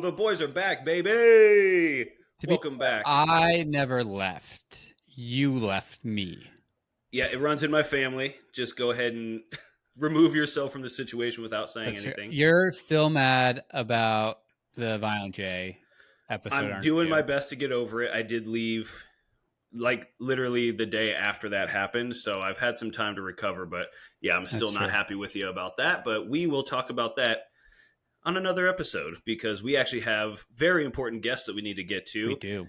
the boys are back, baby. Welcome back. I never left. You left me. Yeah, it runs in my family. Just go ahead and remove yourself from the situation without saying anything. You're still mad about the Violent J episode. I'm doing my best to get over it. I did leave like literally the day after that happened, so I've had some time to recover, but yeah, I'm still not happy with you about that, but we will talk about that on another episode because we actually have very important guests that we need to get to. We do.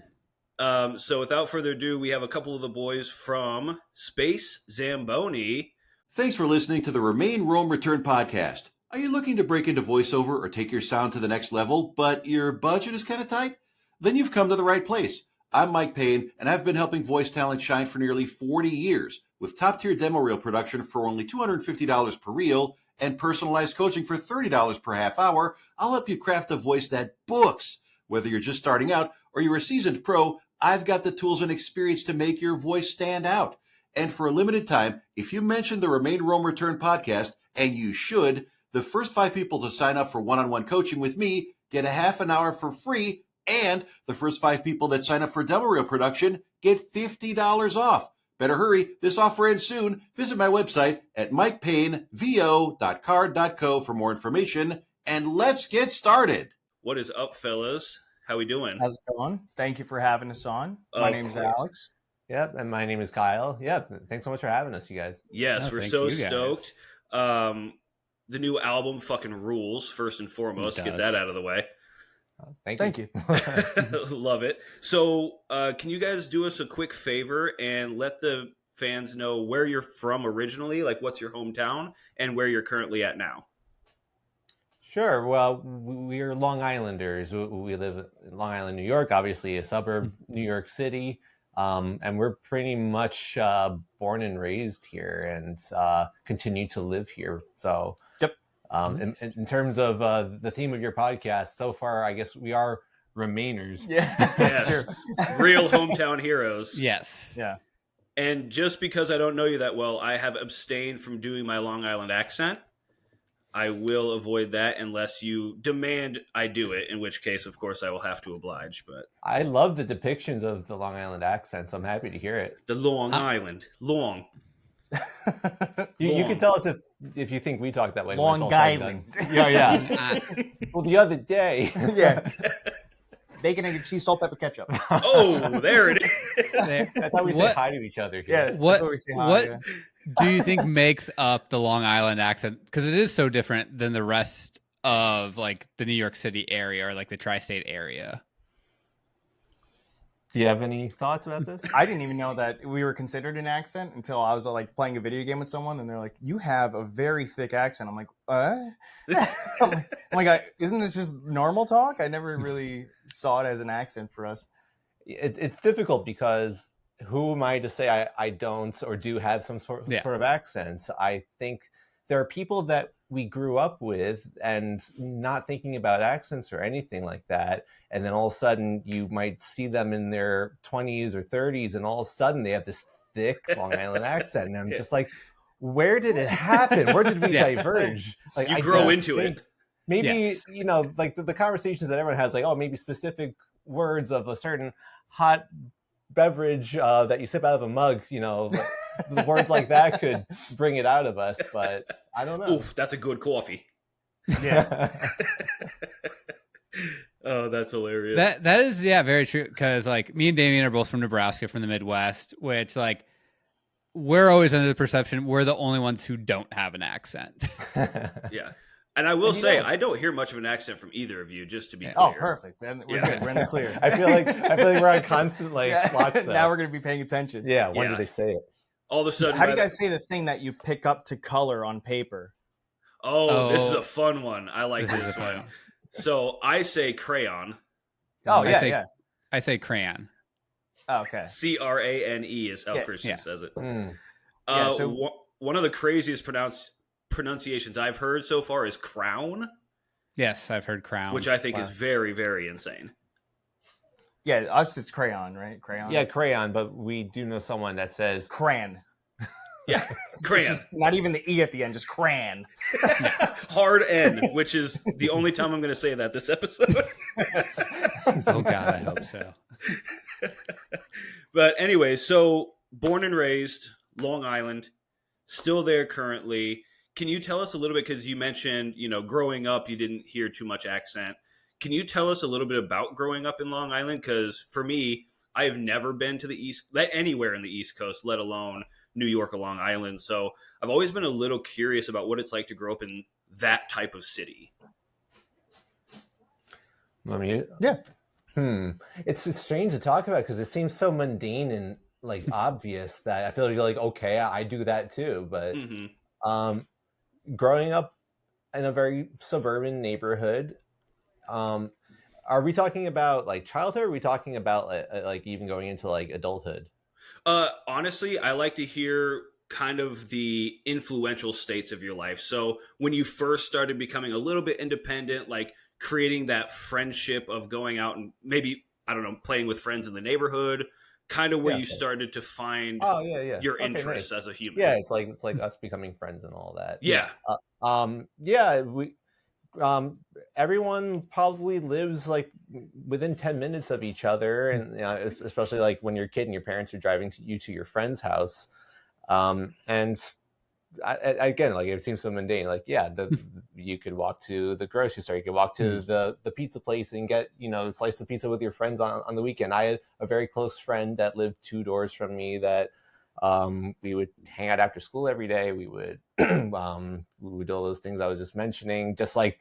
So without further ado, we have a couple of the boys from Space Zamboni. Thanks for listening to the Remain, Roam, Return podcast. Are you looking to break into voiceover or take your sound to the next level, but your budget is kind of tight? Then you've come to the right place. I'm Mike Payne, and I've been helping voice talent shine for nearly 40 years with top-tier demo reel production for only $250 per reel and personalized coaching for $30 per half hour. I'll help you craft a voice that books. Whether you're just starting out or you're a seasoned pro, I've got the tools and experience to make your voice stand out. And for a limited time, if you mention the Remain, Roam, Return podcast, and you should, the first 5 people to sign up for one-on-one coaching with me get a half an hour for free, and the first 5 people that sign up for demo reel production get $50 off. Better hurry, this offer ends soon. Visit my website at mikepaynevo.card.co for more information, and let's get started. What is up, fellas? How we doing? How's it going? Thank you for having us on. My name's Alex. Yep, and my name is Kyle. Yep, thanks so much for having us, you guys. Yes, we're so stoked. The new album fucking rules, first and foremost. Get that out of the way. Thank you. Love it. So can you guys do us a quick favor and let the fans know where you're from originally, like what's your hometown, and where you're currently at now? Sure. Well, we're Long Islanders. We live in Long Island, New York, obviously a suburb, New York City. And we're pretty much born and raised here and continue to live here. So, yep. In terms of the theme of your podcast, so far, I guess we are Remainers. Yeah. Yes. Real hometown heroes. Yes. Yeah. And just because I don't know you that well, I have abstained from doing my Long Island accent. I will avoid that unless you demand I do it, in which case, of course, I will have to oblige. But I love the depictions of the Long Island accent, so I'm happy to hear it. The Long Island. Long. You can tell us if you think we talk that way. Long Island. Yeah. Well, the other day. Yeah. Bacon, egg, and cheese, salt, pepper, ketchup. Oh, there it is. That's how we say hi to each other here. Yeah, that's what we say hi. What do you think makes up the Long Island accent? Because it is so different than the rest of like the New York City area or like the tri-state area. Do you have any thoughts about this? I didn't even know that we were considered an accent until I was like playing a video game with someone, and they're like, "You have a very thick accent." I'm like, I'm like, isn't it just normal talk? I never really saw it as an accent for us. It's difficult because who am I to say I don't or do have some sort of accents? I think there are people that we grew up with and not thinking about accents or anything like that. And then all of a sudden you might see them in their 20s or 30s and all of a sudden they have this thick Long Island accent. And I'm just like, where did it happen? Where did we diverge? Like, you grow into it. Maybe, like the conversations that everyone has, like, oh, maybe specific words of a certain hot beverage that you sip out of a mug, the words like that could bring it out of us, but I don't know. Ooh, that's a good coffee. Yeah. Oh, that's hilarious. That is, very true. Because like me and Damien are both from Nebraska, from the Midwest, which like we're always under the perception we're the only ones who don't have an accent. Yeah. And I will say, I don't hear much of an accent from either of you, just to be clear. Oh, perfect. Then we're good. We're in the clear. I feel like we're on constant watch. Now we're going to be paying attention. Yeah. When do they say it? All of a sudden, how do you guys say the thing that you pick up to color on paper? Oh, this is a fun one. I like this one. So I say crayon. Oh, yeah. I say crayon. Oh, okay. CRANE is how Christian says it. So one of the craziest pronunciations I've heard so far is crown. Yes, I've heard crown. Which I think is very, very insane. Yeah, us it's crayon, right? Crayon. Yeah, crayon, but we do know someone that says crayon. Yeah, It's crayon. just not even the E at the end, just crayon. Hard N, which is the only time I'm going to say that this episode. Oh God, I hope so. But anyway, so born and raised, Long Island, still there currently. Can you tell us a little bit, because you mentioned, growing up, you didn't hear too much accent. Can you tell us a little bit about growing up in Long Island? Because for me, I have never been to anywhere in the East Coast, let alone New York or Long Island. So I've always been a little curious about what it's like to grow up in that type of city. I mean, Yeah. It's strange to talk about because it seems so mundane and like obvious that I feel like you're like, okay, I do that too. But growing up in a very suburban neighborhood, are we talking about like childhood? Or are we talking about like even going into like adulthood? Honestly, I like to hear kind of the influential states of your life. So when you first started becoming a little bit independent, like creating that friendship of going out and maybe, I don't know, playing with friends in the neighborhood, kind of where you started to find your interests as a human. Yeah, it's like us becoming friends and all that. Yeah. Everyone probably lives like within 10 minutes of each other, and especially like when you're a kid and your parents are driving you to your friend's house. And again, like it seems so mundane. Like, you could walk to the grocery store, you could walk to the pizza place and get, a slice of pizza with your friends on the weekend. I had a very close friend that lived 2 doors from me that we would hang out after school every day. We would we would do all those things I was just mentioning, just like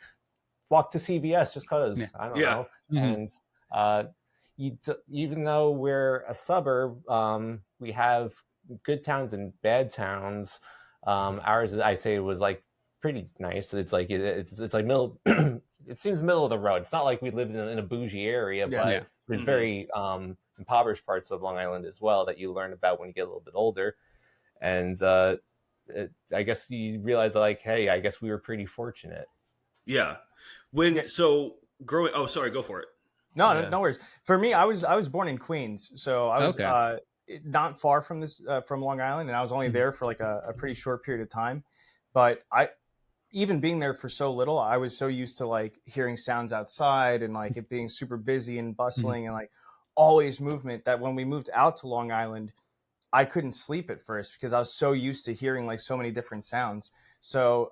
walk to CVS just because I don't know. And even though we're a suburb, we have good towns and bad towns. Ours, I say, was like pretty nice. It's like it's like middle. It seems middle of the road. It's not like we lived in a bougie area, but there's very impoverished parts of Long Island as well that you learn about when you get a little bit older. And I guess you realize, like, hey, I guess we were pretty fortunate. Yeah. So growing. Oh, sorry. Go for it. No worries. For me, I was born in Queens, so I was not far from from Long Island, and I was only there for like a pretty short period of time. But even being there for so little, I was so used to like hearing sounds outside and like it being super busy and bustling and like always movement, that when we moved out to Long Island, I couldn't sleep at first because I was so used to hearing like so many different sounds. So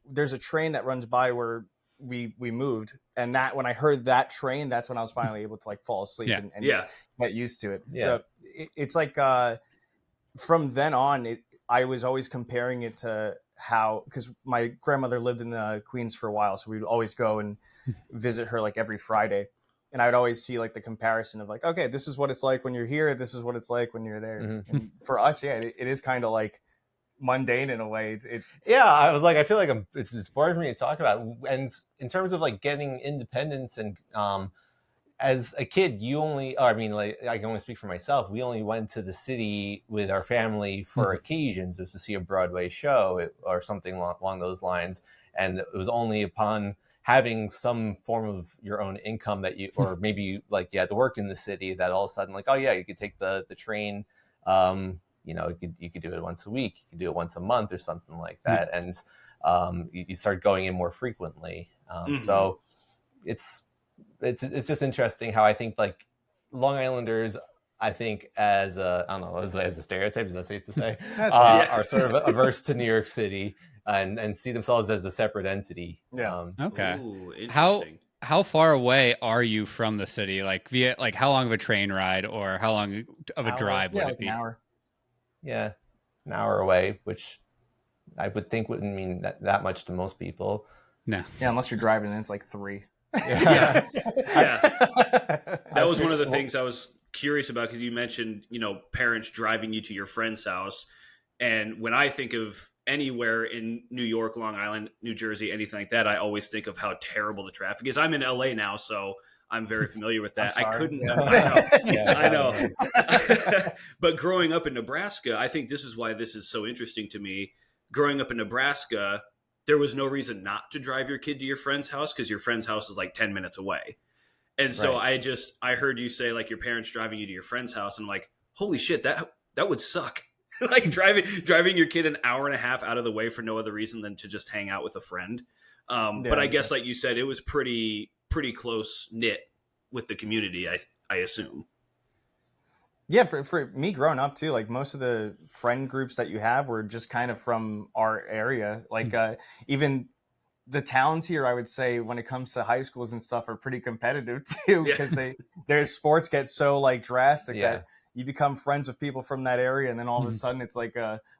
there's a train that runs by where we moved, and that when I heard that train, that's when I was finally able to like fall asleep and get used to it. So it's like from then on, I was always comparing it to how, because my grandmother lived in Queens for a while, so we'd always go and visit her like every Friday, and I would always see like the comparison of like, okay, this is what it's like when you're here, this is what it's like when you're there. And for us, it is kind of like mundane in a way. I was like, I feel like it's boring for me to talk about. And in terms of like getting independence and as a kid, I can only speak for myself. We only went to the city with our family for occasions, just to see a Broadway show or something along those lines. And it was only upon having some form of your own income that you, or maybe like you had to work in the city, that all of a sudden like, oh yeah, you could take the train. You could do it once a week, you could do it once a month or something like that. And you start going in more frequently. So it's just interesting how I think like Long Islanders, I think as I don't know, as a stereotype, is that safe to say, are sort of averse to New York City and see themselves as a separate entity. Okay. Ooh, interesting. How far away are you from the city? Like via like how long of a train ride or how long of a drive would it be? An hour. Yeah, an hour away, which I would think wouldn't mean that much to most people. No. Yeah, unless you're driving, then it's like 3. That was one of the things I was curious about, because you mentioned, parents driving you to your friend's house. And when I think of anywhere in New York, Long Island, New Jersey, anything like that, I always think of how terrible the traffic is. I'm in LA now, so I'm very familiar with that. I couldn't. Yeah. I know. But growing up in Nebraska, I think this is why this is so interesting to me. Growing up in Nebraska, there was no reason not to drive your kid to your friend's house, because your friend's house is like 10 minutes away. And so I heard you say like your parents driving you to your friend's house, and I'm like, holy shit, that would suck. Like driving your kid an hour and a half out of the way for no other reason than to just hang out with a friend. But I guess, like you said, it was pretty close knit with the community. I assume. Yeah, for me growing up too, like most of the friend groups that you have were just kind of from our area. Like even the towns here, I would say, when it comes to high schools and stuff, are pretty competitive too, because their sports get so like drastic that you become friends with people from that area, and then all of a sudden it's like,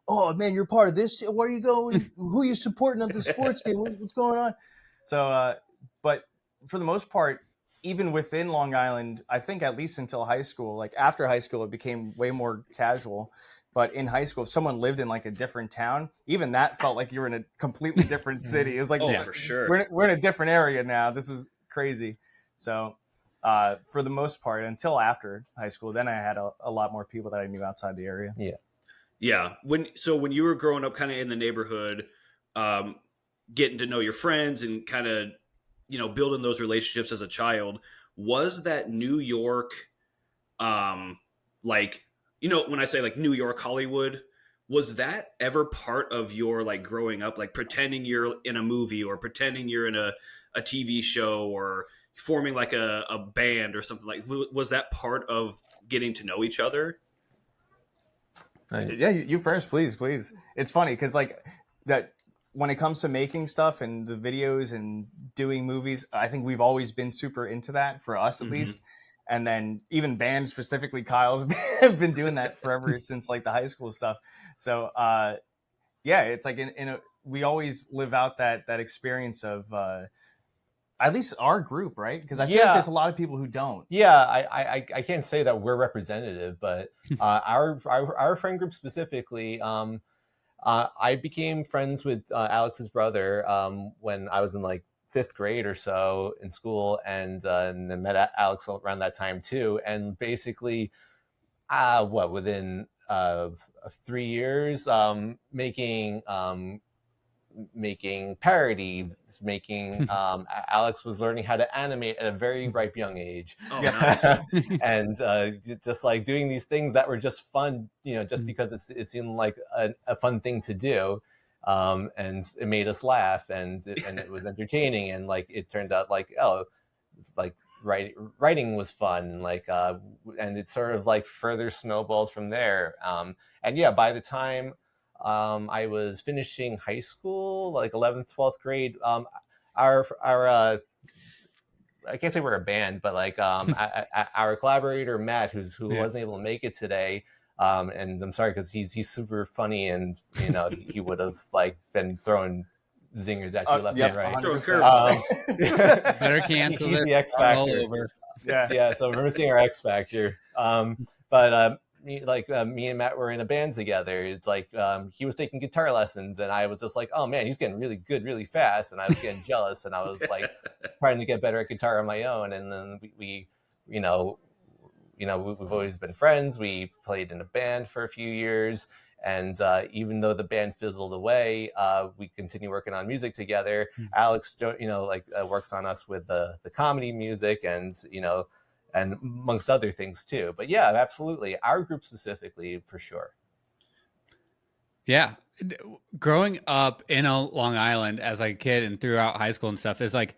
oh man, you're part of this. Where are you going? Who are you supporting of the sports game? What's going on? So, but for the most part, even within Long Island, I think at least until high school, like after high school, it became way more casual. But in high school, if someone lived in like a different town, even that felt like you were in a completely different city. It was like, for sure, we're in a different area now. This is crazy. So for the most part, until after high school, then I had a lot more people that I knew outside the area. Yeah. When you were growing up kind of in the neighborhood, getting to know your friends and kind of, building those relationships as a child, was that New York, like, when I say like New York, Hollywood, was that ever part of your like growing up, like pretending you're in a movie or pretending you're in a TV show or forming like a band or something? Like, was that part of getting to know each other? Yeah, you first, please. It's funny because like that when it comes to making stuff and the videos and doing movies, I think we've always been super into that, for us at least. And then even bands, specifically Kyle's been doing that forever since like the high school stuff. So yeah, it's like we always live out that experience of at least our group, right? Because I feel like there's a lot of people who don't. Yeah, I can't say that we're representative, but our friend group specifically, I became friends with Alex's brother when I was in like 5th grade or so in school, and then met Alex around that time too. And basically, within 3 years, making parodies, Alex was learning how to animate at a very ripe young age. Oh, nice. And just like doing these things that were just fun, just because it seemed like a fun thing to do. And it made us laugh, and it was entertaining, and like it turned out like, writing was fun, like and it sort of like further snowballed from there. And yeah, by the time I was finishing high school, like 11th, 12th grade, our I can't say we're a band, but like our collaborator Matt, who wasn't able to make it today, and I'm sorry because he's super funny, and he would have like been throwing zingers at you left and right. Better cancel he's it. The X Factor. Yeah. So we're missing our X Factor. But me and Matt were in a band together. It's like he was taking guitar lessons, and I was just like, oh man, he's getting really good really fast, and I was getting jealous, and I was like trying to get better at guitar on my own. And then we've always been friends. We played in a band for a few years, and even though the band fizzled away, we continue working on music together. Alex, works on us with the comedy music, and and amongst other things too. But yeah, absolutely, our group specifically, for sure. Yeah, growing up in Long Island as like a kid and throughout high school and stuff is like,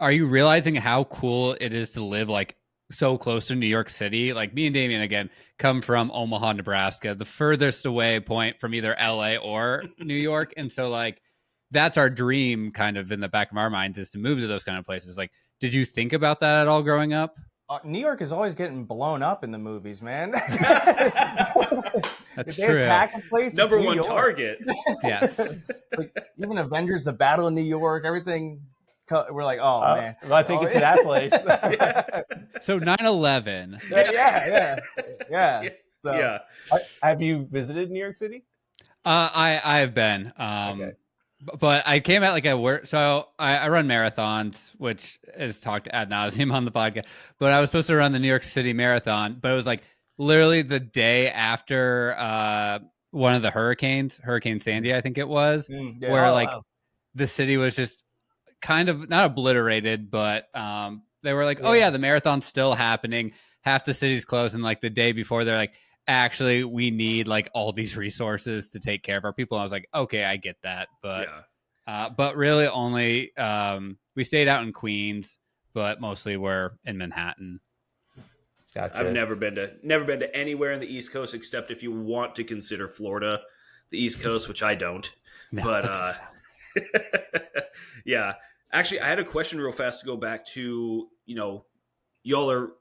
are you realizing how cool it is to live like so close to New York City? Like me and Damien, again, come from Omaha, Nebraska, the furthest away point from either LA or New York. And so like, that's our dream kind of in the back of our minds, is to move to those kind of places. Like, did you think about that at all growing up? New York is always getting blown up in the movies, man. That's they true. Attack a place, number one target. Yes. Like, even Avengers, the Battle in New York, everything. We're like, oh man, well, I take it to that place. So 9/11. Yeah. So yeah. Have you visited New York City? I've been. Okay. But I came out like at work. So I run marathons, which is talked ad nauseum on the podcast. But I was supposed to run the New York City Marathon, but it was like literally the day after one of the hurricanes, Hurricane Sandy, I think it was, where the city was just kind of not obliterated, but they were like, oh yeah, the marathon's still happening. Half the city's closed. And like the day before, they're like, actually, we need like all these resources to take care of our people. And I was like, okay, I get that. But really only we stayed out in Queens, but mostly we're in Manhattan. Gotcha. I've never been to anywhere in the East Coast except if you want to consider Florida the East Coast, which I don't. No, But yeah, actually, I had a question real fast to go back to, y'all are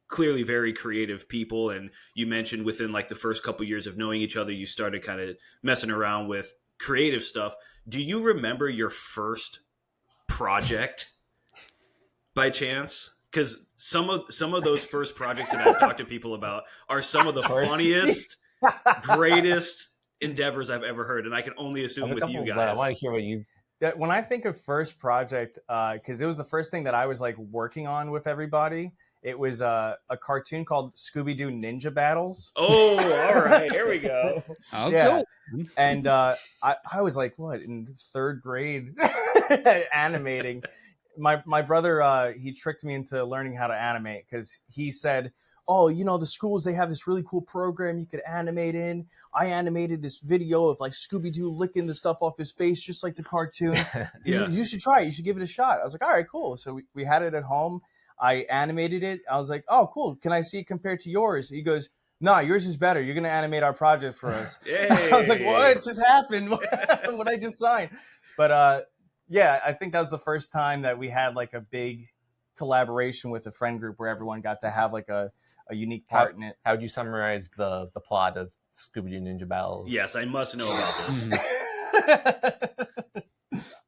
clearly very creative people, and you mentioned within like the first couple years of knowing each other, you started kind of messing around with creative stuff. Do you remember your first project by chance? Because some of those first projects that I've talked to people about are some of the funniest, greatest endeavors I've ever heard, and I can only assume with you guys. I want to hear what you. When I think of first project, because it was the first thing that I was like working on with everybody. It was a cartoon called Scooby-Doo Ninja Battles. Oh, all right, here we go. Yeah, and I was like, what, in third grade, animating. My brother, he tricked me into learning how to animate because he said, oh, the schools, they have this really cool program you could animate in. I animated this video of like Scooby-Doo licking the stuff off his face, just like the cartoon. You should try it. You should give it a shot. I was like, all right, cool. So we had it at home. I animated it. I was like, oh, cool. Can I see it compared to yours? He goes, no, yours is better. You're going to animate our project for us. Hey. I was like, what just happened? What I just signed? But yeah, I think that was the first time that we had like a big collaboration with a friend group where everyone got to have like a unique part in it. How would you summarize the plot of Scooby-Doo Ninja Battles? Yes, I must know about this.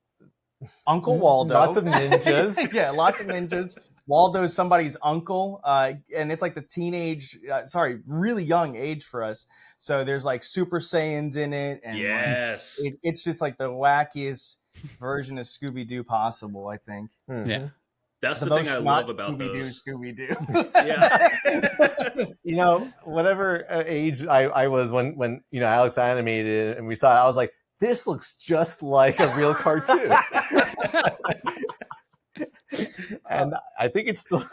Uncle Waldo. Lots of ninjas. Yeah, lots of ninjas. Waldo's somebody's uncle, and it's like the really young age for us. So there's like Super Saiyans in it, and yes, it's just like the wackiest version of Scooby-Doo possible, I think. Yeah. That's the thing I love about Scooby-Doo. Yeah. Whatever age I was when Alex animated it and we saw it, I was like, this looks just like a real cartoon. And I think it's still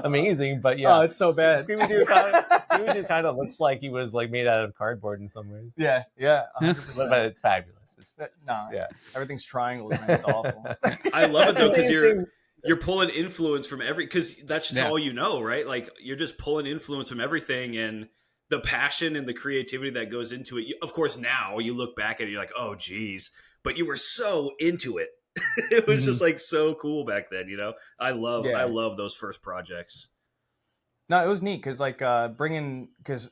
amazing, but yeah. Oh, it's so bad. Scooby-Doo kind of looks like he was like made out of cardboard in some ways. Yeah, 100%. But it's fabulous. Everything's triangles, man. It's awful. I love it though because you're pulling influence from because that's just all you know, right? Like you're just pulling influence from everything, and the passion and the creativity that goes into it. Of course, now you look back at it, you're like, oh, geez, but you were so into it. It was just like so cool back then, I love those first projects. No, it was neat because like because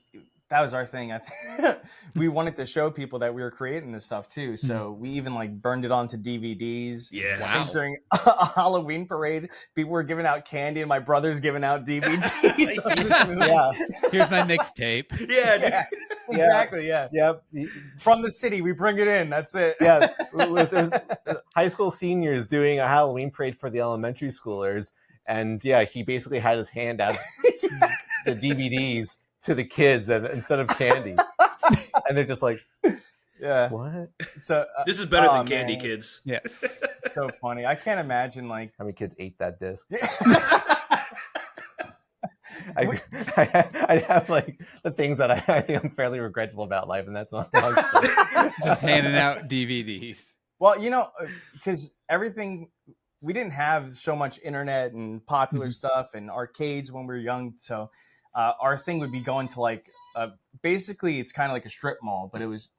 that was our thing. I think we wanted to show people that we were creating this stuff too. So we even like burned it onto DVDs. Yeah. Wow. During a Halloween parade, people were giving out candy, and my brother's giving out DVDs. Yeah. Here's my mixtape. Yeah. Exactly. Yeah. Yep. From the city, we bring it in. That's it. Yeah. It was high school seniors doing a Halloween parade for the elementary schoolers, and yeah, he basically had his hand out the DVDs to the kids and instead of candy. And they're just like, yeah, what? So this is better than candy, kids. Yeah. It's so funny. I can't imagine like how many kids ate that disc. I have like the things that I think I'm fairly regretful about life, and that's not just handing out DVDs. Well, because everything, we didn't have so much internet and popular stuff and arcades when we were young. So our thing would be going to like, basically it's kind of like a strip mall, but there was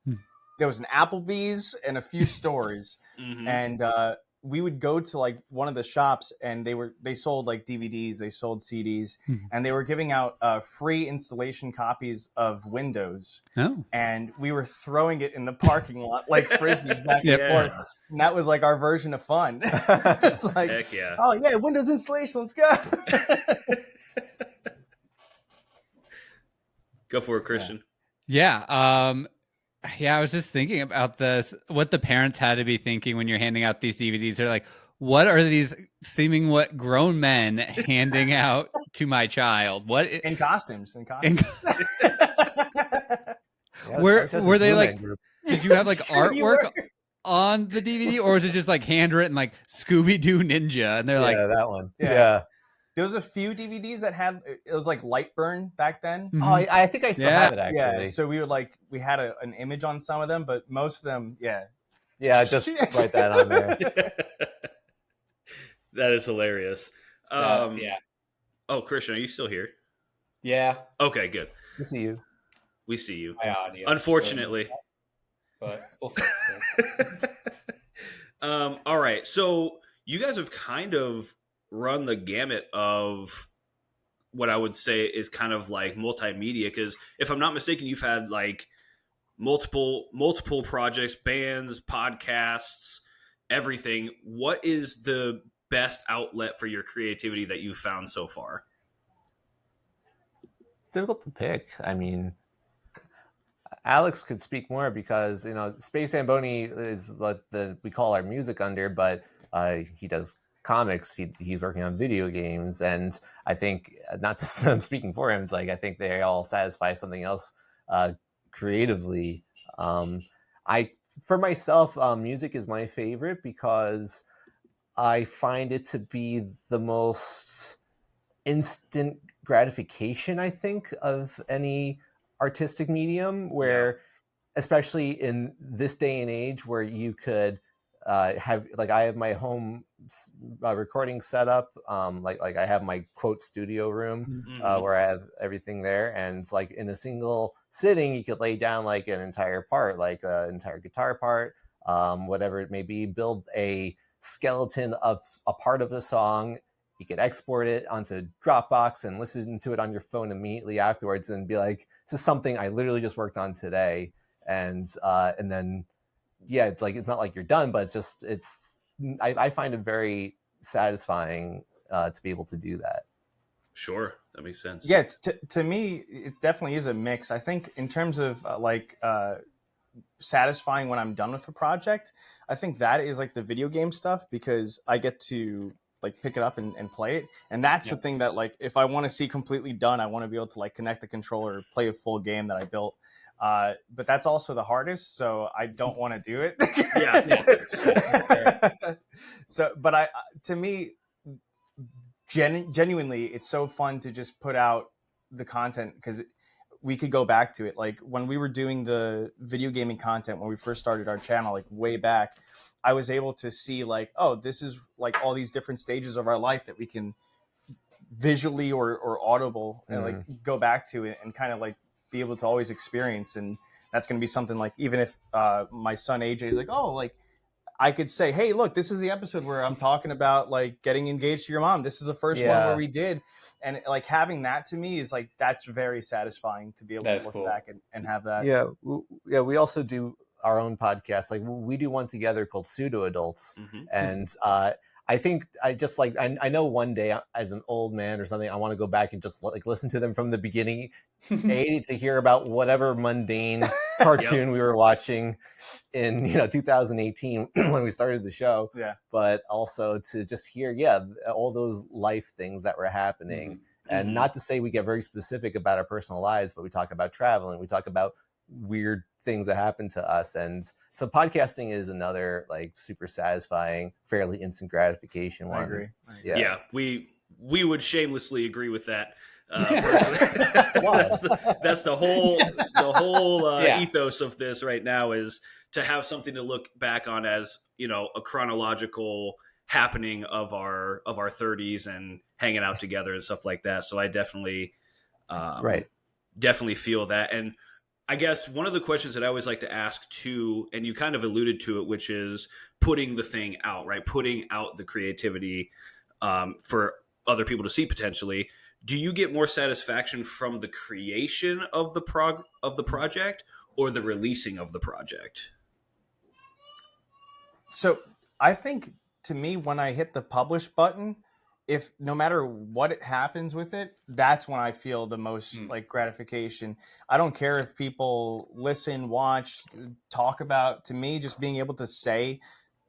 an Applebee's and a few stores. And we would go to like one of the shops, and they sold like DVDs, they sold CDs, and they were giving out free installation copies of Windows. Oh. And we were throwing it in the parking lot like frisbees back and forth. And that was like our version of fun. It's like, heck yeah. Oh yeah, Windows installation, let's go. Go for it, Christian. Yeah. I was just thinking about this, what the parents had to be thinking when you're handing out these DVDs. They're like, what are these what grown men handing out to my child? What in costumes? Were they like, did you have like artwork on the DVD, or was it just like handwritten like Scooby-Doo Ninja? And they're like, that one. Yeah. There was a few DVDs that had it was like Lightburn back then. Mm-hmm. Oh, I think I still have it actually. Yeah, so we had an image on some of them, but most of them, yeah, just write that on there. That is hilarious. Yeah. Oh, Christian, are you still here? Yeah. Okay, good. We see you. We see you. My audio. Unfortunately. But we'll fix it. All right. So you guys have kind of run the gamut of what I would say is kind of like multimedia, because if I'm not mistaken, you've had like multiple projects, bands, podcasts, everything. What is the best outlet for your creativity that you've found so far? It's difficult to pick. I mean, Alex could speak more because, you know, Space Zamboni is what we call our music under, but he does comics. He's working on video games, and I think, not that I'm speaking for him, it's like I think they all satisfy something else creatively. For myself, music is my favorite because I find it to be the most instant gratification, I think, of any artistic medium, where especially in this day and age where you could have, like, I have my home recording setup, like I have my quote studio room where I have everything there, and it's like in a single sitting you could lay down like an entire part, like an entire guitar part, whatever it may be, build a skeleton of a part of a song. You could export it onto Dropbox and listen to it on your phone immediately afterwards and be like, this is something I literally just worked on today. And then, yeah, it's like, it's not like you're done, but I find it very satisfying to be able to do that. Sure, that makes sense. Yeah, to me, it definitely is a mix. I think in terms of satisfying when I'm done with a project, I think that is like the video game stuff, because I get to like pick it up and play it, and that's the thing that, like, if I want to see completely done, I want to be able to like connect the controller, play a full game that I built. But that's also the hardest, so I don't want to do it. So, but to me, genuinely, it's so fun to just put out the content, because we could go back to it. Like when we were doing the video gaming content, when we first started our channel, like way back, I was able to see like, oh, this is like all these different stages of our life that we can visually or audible and like go back to it and kind of like be able to always experience. And that's going to be something like, even if my son AJ is like, oh, like I could say, hey, look, this is the episode where I'm talking about like getting engaged to your mom. This is the first one where we did. And like having that to me is like, that's very satisfying to be able to look back and have that. Yeah. We also do our own podcast. Like we do one together called Pseudo Adults. And I think I know one day as an old man or something, I want to go back and just like listen to them from the beginning, to hear about whatever mundane cartoon we were watching in 2018 when we started the show. Yeah. But also to just hear all those life things that were happening. And not to say we get very specific about our personal lives, but we talk about traveling, we talk about weird things that happen to us. And so podcasting is another like super satisfying, fairly instant gratification one. I agree. Yeah, we would shamelessly agree with that. That's the whole ethos of this right now, is to have something to look back on as, a chronological happening of our 30s and hanging out together and stuff like that. So I definitely feel that. And I guess one of the questions that I always like to ask too, and you kind of alluded to it, which is putting the thing out, right? Putting out the creativity for other people to see potentially. Do you get more satisfaction from the creation of the project or the releasing of the project? So I think, to me, when I hit the publish button, if no matter what it happens with it, that's when I feel the most like gratification. I don't care if people listen, watch, talk about. To me, just being able to say,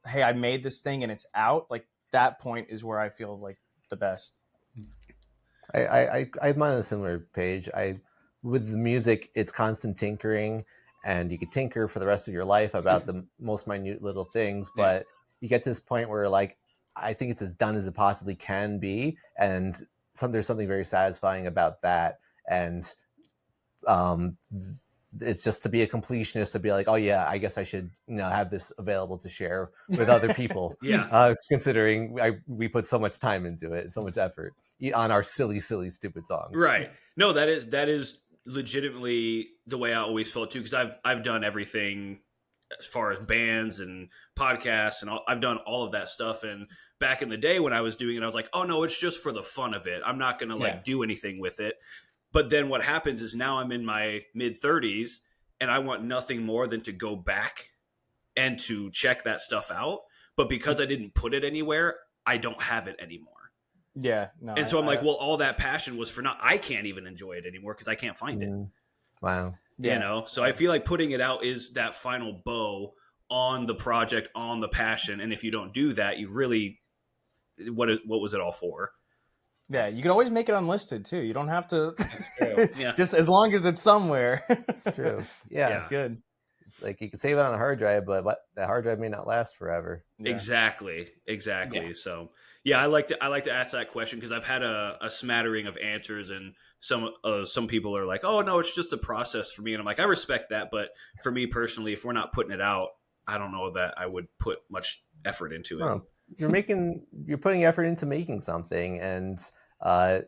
hey, I made this thing and it's out, like that point is where I feel like the best. I'm on a similar page. With the music, it's constant tinkering, and you could tinker for the rest of your life about the most minute little things, but you get to this point where like, I think it's as done as it possibly can be. And there's something very satisfying about that. And it's just to be a completionist, to be like, oh yeah, I guess I should have this available to share with other people. Considering we put so much time into it, so much effort on our silly stupid songs. Right. No, that is legitimately the way I always felt too, because I've done everything as far as bands and podcasts, and I've done all of that stuff. And back in the day when I was doing it, I was like, oh no, it's just for the fun of it. I'm not going to do anything with it. But then what happens is now I'm in my mid-30s and I want nothing more than to go back and to check that stuff out. But because I didn't put it anywhere, I don't have it anymore. Yeah. No, and so I'm like, well, all that passion was for naught. I can't even enjoy it anymore because I can't find it. Wow. Yeah. So I feel like putting it out is that final bow on the project, on the passion. And if you don't do that, you really, what was it all for? Yeah, you can always make it unlisted too. You don't have to. Just as long as it's somewhere. It's true. Yeah, it's good. It's like you can save it on a hard drive, but that hard drive may not last forever. Yeah. Exactly. Yeah. So yeah, I like to ask that question because I've had a smattering of answers, and some people are like, oh no, it's just a process for me, and I'm like, I respect that, but for me personally, if we're not putting it out, I don't know that I would put much effort into it. You're putting effort into making something, and I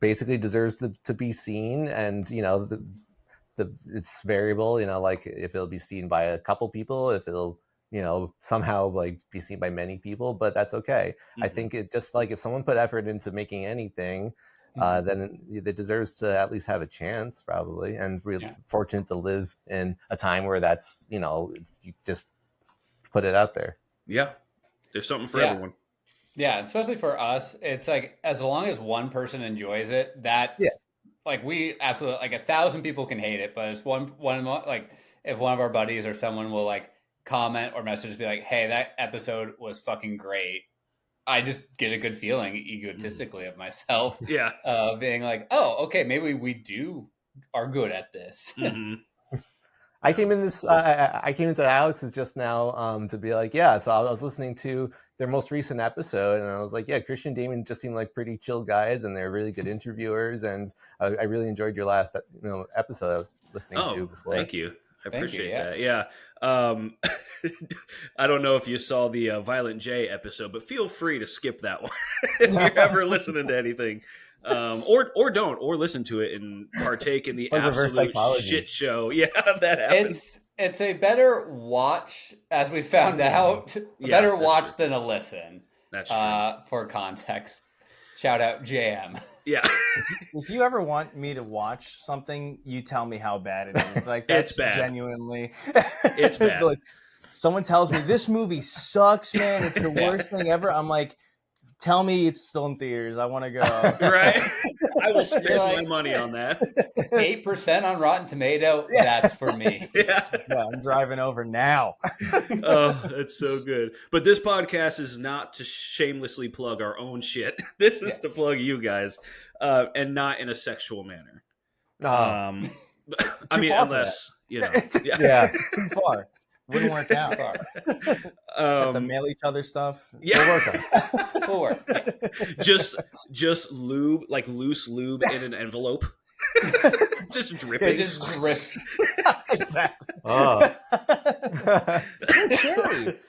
basically deserves to be seen. And it's variable, like if it'll be seen by a couple people, if it'll somehow like be seen by many people, but that's okay. I think it just like if someone put effort into making anything, then it deserves to at least have a chance, probably. And we're fortunate to live in a time where that's you just put it out there. Yeah, there's something for everyone. Yeah, especially for us, it's like as long as one person enjoys it, that's like we absolutely, like 1,000 people can hate it, but it's one like if one of our buddies or someone will like comment or message, be like, hey, that episode was fucking great. I just get a good feeling egotistically of myself. Yeah. Being like, oh, okay, maybe we are good at this. I came into Alex's just now to be like, so I was listening to their most recent episode, and I was like, Christian and Damon just seem like pretty chill guys, and they're really good interviewers, and I really enjoyed your last episode I was listening to before. Thank you. I appreciate that. Yeah. I don't know if you saw the Violent J episode, but feel free to skip that one if you're ever listening to anything. Or listen to it and partake in the absolute shit show. Yeah, that happens. It's a better watch, as we found out. Better watch than a listen. That's true. For context. Shout out JM. Yeah. If you ever want me to watch something, you tell me how bad it is. Like that's it's bad. Genuinely. It's bad. Like, someone tells me this movie sucks, man. It's the worst thing ever. I'm like, tell me it's still in theaters. I want to go. Right. I will spend my money on that. 8% on Rotten Tomato. That's for me. Yeah. I'm driving over now. Oh, that's so good. But this podcast is not to shamelessly plug our own shit. This is to plug you guys, and not in a sexual manner. I mean, unless too far. Wouldn't work out. Have to mail each other stuff. Yeah. We'll work. Just lube, like loose lube in an envelope. Just dripping. Yeah, just drip. Exactly. Oh. Cherry.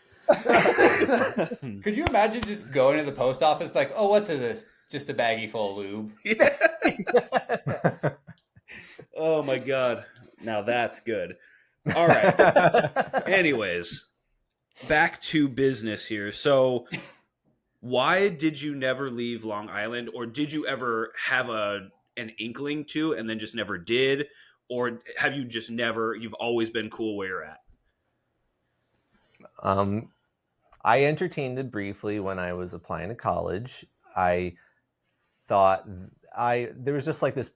Could you imagine just going to the post office like, oh, what's in this? Just a baggie full of lube. Yeah. Oh my God. Now that's good. All right. Anyways, back to business here. So why did you never leave Long Island, or did you ever have an inkling to and then just never did? Or have you just you've always been cool where you're at? I entertained it briefly when I was applying to college. I thought there was just like this,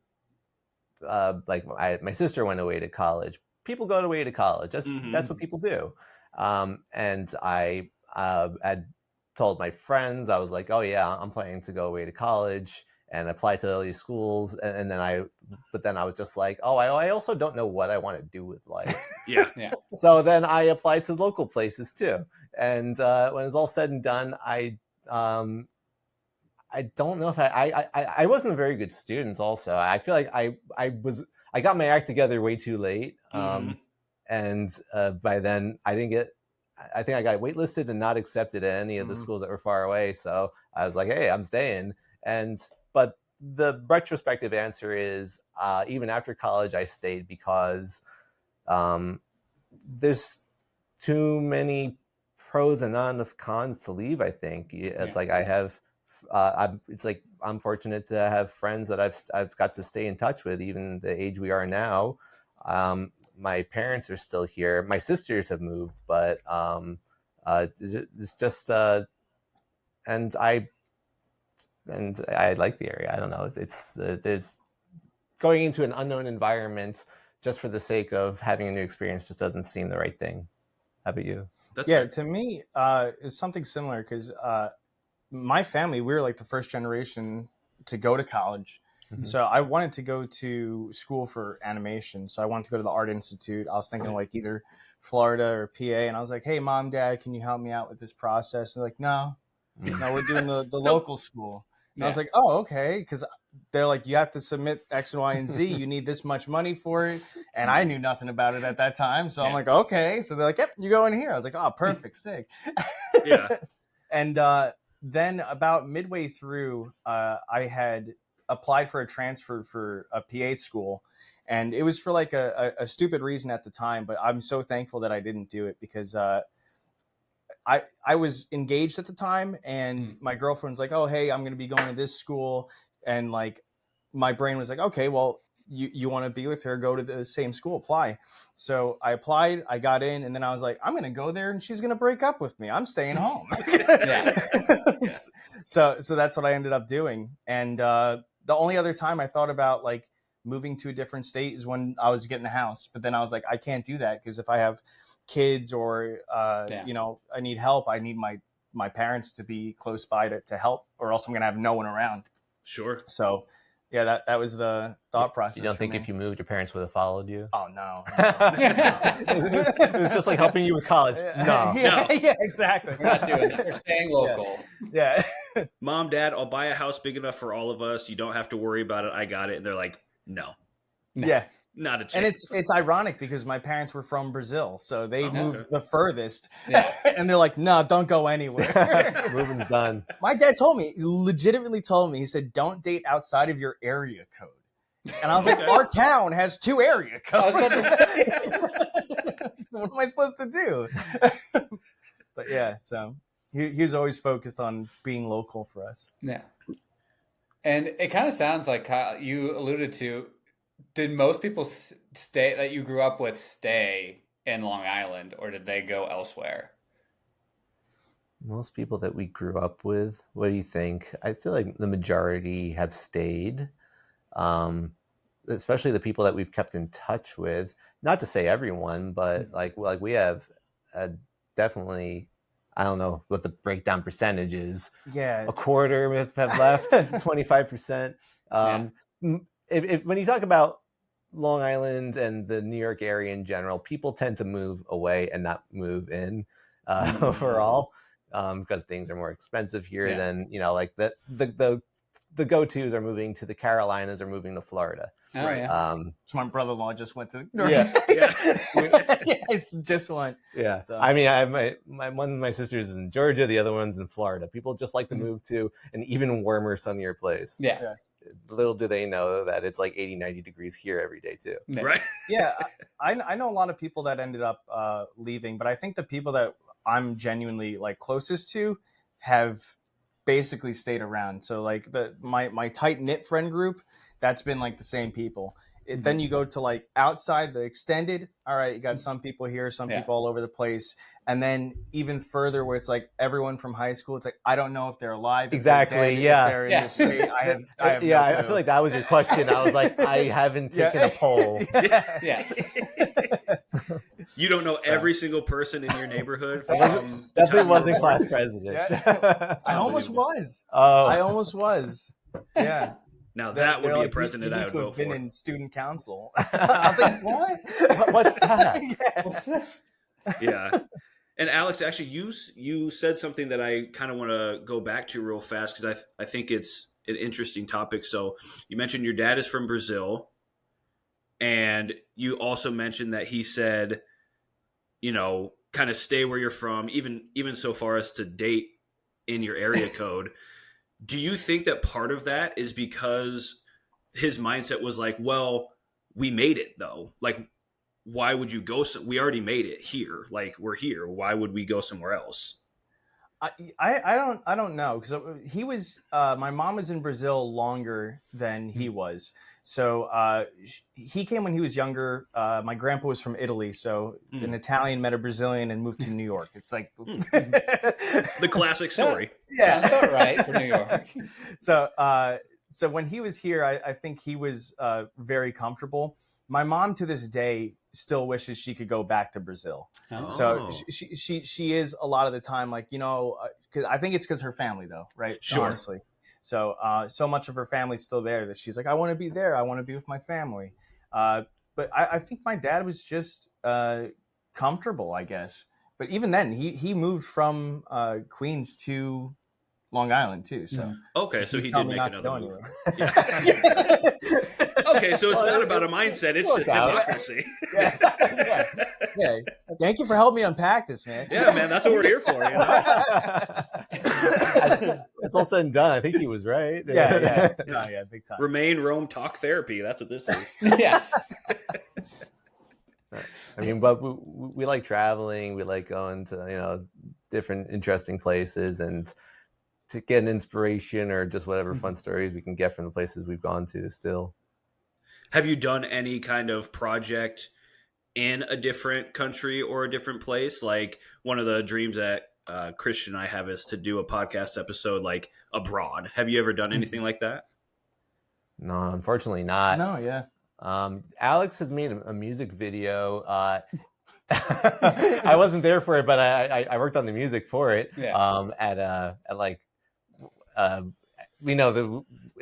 my sister went away to college. People go away to college. That's what people do. And I had told my friends, I was like, oh yeah, I'm planning to go away to college and apply to all these schools. And then I was just like, oh, I also don't know what I want to do with life. Yeah. So then I applied to local places too. And when it's all said and done, I don't know if I wasn't a very good student. Also, I feel like I got my act together way too late, and by then I didn't get. I think I got waitlisted and not accepted at any of the schools that were far away. So I was like, hey, I'm staying. But the retrospective answer is even after college, I stayed because there's too many pros and not enough cons to leave. I think it's like I have. I'm fortunate to have friends that I've got to stay in touch with, even the age we are now. My parents are still here. My sisters have moved, but it's just and I like the area. I don't know. It's there's going into an unknown environment just for the sake of having a new experience just doesn't seem the right thing. How about you? To me, it's something similar because my family, we were like the first generation to go to college. So I wanted to go to school for animation. So I wanted to go to the Art Institute. I was thinking like either Florida or PA. And I was like, hey, Mom, Dad, can you help me out with this process? And they're like, no, we're doing the local school. And I was like, oh, okay. Because they're like, you have to submit X, Y, and Z. You need this much money for it. And I knew nothing about it at that time. So I'm like, okay. So they're like, yep, you go in here. I was like, oh, perfect. Sick. Yeah. And then about midway through, I had applied for a transfer for a PA school. And it was for like a stupid reason at the time. But I'm so thankful that I didn't do it because I was engaged at the time, and my girlfriend's like, oh, hey, I'm going to be going to this school. And like, my brain was like, okay, well, you want to be with her, go to the same school, apply. So I applied, I got in, and then I was like, I'm going to go there and she's going to break up with me. I'm staying home. So that's what I ended up doing. And the only other time I thought about like moving to a different state is when I was getting a house. But then I was like, I can't do that because if I have kids or you know, I need help, I need my parents to be close by to help, or else I'm gonna have no one around. Sure. So yeah, that was the thought process. You don't think if you moved, your parents would have followed you? Oh no. It was just like helping you with college. No. Yeah, exactly. We're not doing that. We're staying local. Yeah. Mom, Dad, I'll buy a house big enough for all of us. You don't have to worry about it. I got it. And they're like, no. Yeah. Not a chance. And it's ironic because my parents were from Brazil, so they moved the furthest. Yeah. And they're like, no, don't go anywhere. Moving's done. My dad legitimately told me, he said, don't date outside of your area code. And I was like, our town has 2 area codes. What am I supposed to do? But yeah, so he was always focused on being local for us. Yeah. And it kind of sounds like, Kyle, you alluded to, did most people stay that you grew up with stay in Long Island, or did they go elsewhere? Most people that we grew up with, what do you think? I feel like the majority have stayed, especially the people that we've kept in touch with. Not to say everyone, but like we have definitely, I don't know what the breakdown percentage is. Yeah, a quarter have left, 25%. If when you talk about Long Island and the New York area in general, people tend to move away and not move in overall, because things are more expensive here than, you know, like the go-tos are moving to the Carolinas or moving to Florida. Oh, yeah. So my brother-in-law just went to it's just one. Yeah. So. I mean, I have my one of my sisters is in Georgia, the other one's in Florida. People just like to move to an even warmer, sunnier place. Yeah. Little do they know that it's like 80, 90 degrees here every day too. Right. Yeah. I know a lot of people that ended up leaving, but I think the people that I'm genuinely like closest to have basically stayed around. So like my tight knit friend group, that's been like the same people. Then you go to like outside the extended. All right, you got some people here, some people all over the place, and then even further where it's like everyone from high school. It's like I don't know if they're alive. Exactly. If they're in the state. I have I feel like that was your question. I was like, I haven't taken a poll. You don't know every single person in your neighborhood. Definitely wasn't class president. I almost was. Oh, I almost was. Yeah. Now that would be like, a president I would vote for. Been in student council. I was like, what? What's that? Yeah. And Alex, actually, you said something that I kind of want to go back to real fast because I think it's an interesting topic. So you mentioned your dad is from Brazil, and you also mentioned that he said, kind of stay where you're from, even so far as to date in your area code. Do you think that part of that is because his mindset was like, well, we made it though. Like, why would you go? We already made it here. Like, we're here. Why would we go somewhere else? I don't know, because he was my mom was in Brazil longer than he was. So he came when he was younger. My grandpa was from Italy, so an Italian met a Brazilian and moved to New York. It's like the classic story. Yeah, that's all right for New York. So when he was here, I think he was very comfortable. My mom to this day still wishes she could go back to Brazil. Oh. So she is a lot of the time like, cause I think it's because her family though, right? Sure. Honestly. So so much of her family's still there that she's like, I want to be there. I want to be with my family. But I think my dad was just comfortable, I guess. But even then, he moved from Queens to Long Island too. So okay, so he did make another move. Yeah. Okay, so it's not about a mindset; it's just hypocrisy. Yeah. Thank you for helping me unpack this, man. Yeah, man, that's what we're here for. It's all said and done. I think he was right. Yeah, big time. Remain Rome talk therapy. That's what this is. Yes. I mean, but we like traveling. We like going to different interesting places and to get an inspiration or just whatever fun stories we can get from the places we've gone to still. Have you done any kind of project in a different country or a different place? Like one of the dreams that Christian and I have is to do a podcast episode like abroad. Have you ever done anything like that? No, unfortunately not. No, yeah. Alex has made a music video. I wasn't there for it, but I worked on the music for it. Yeah. At like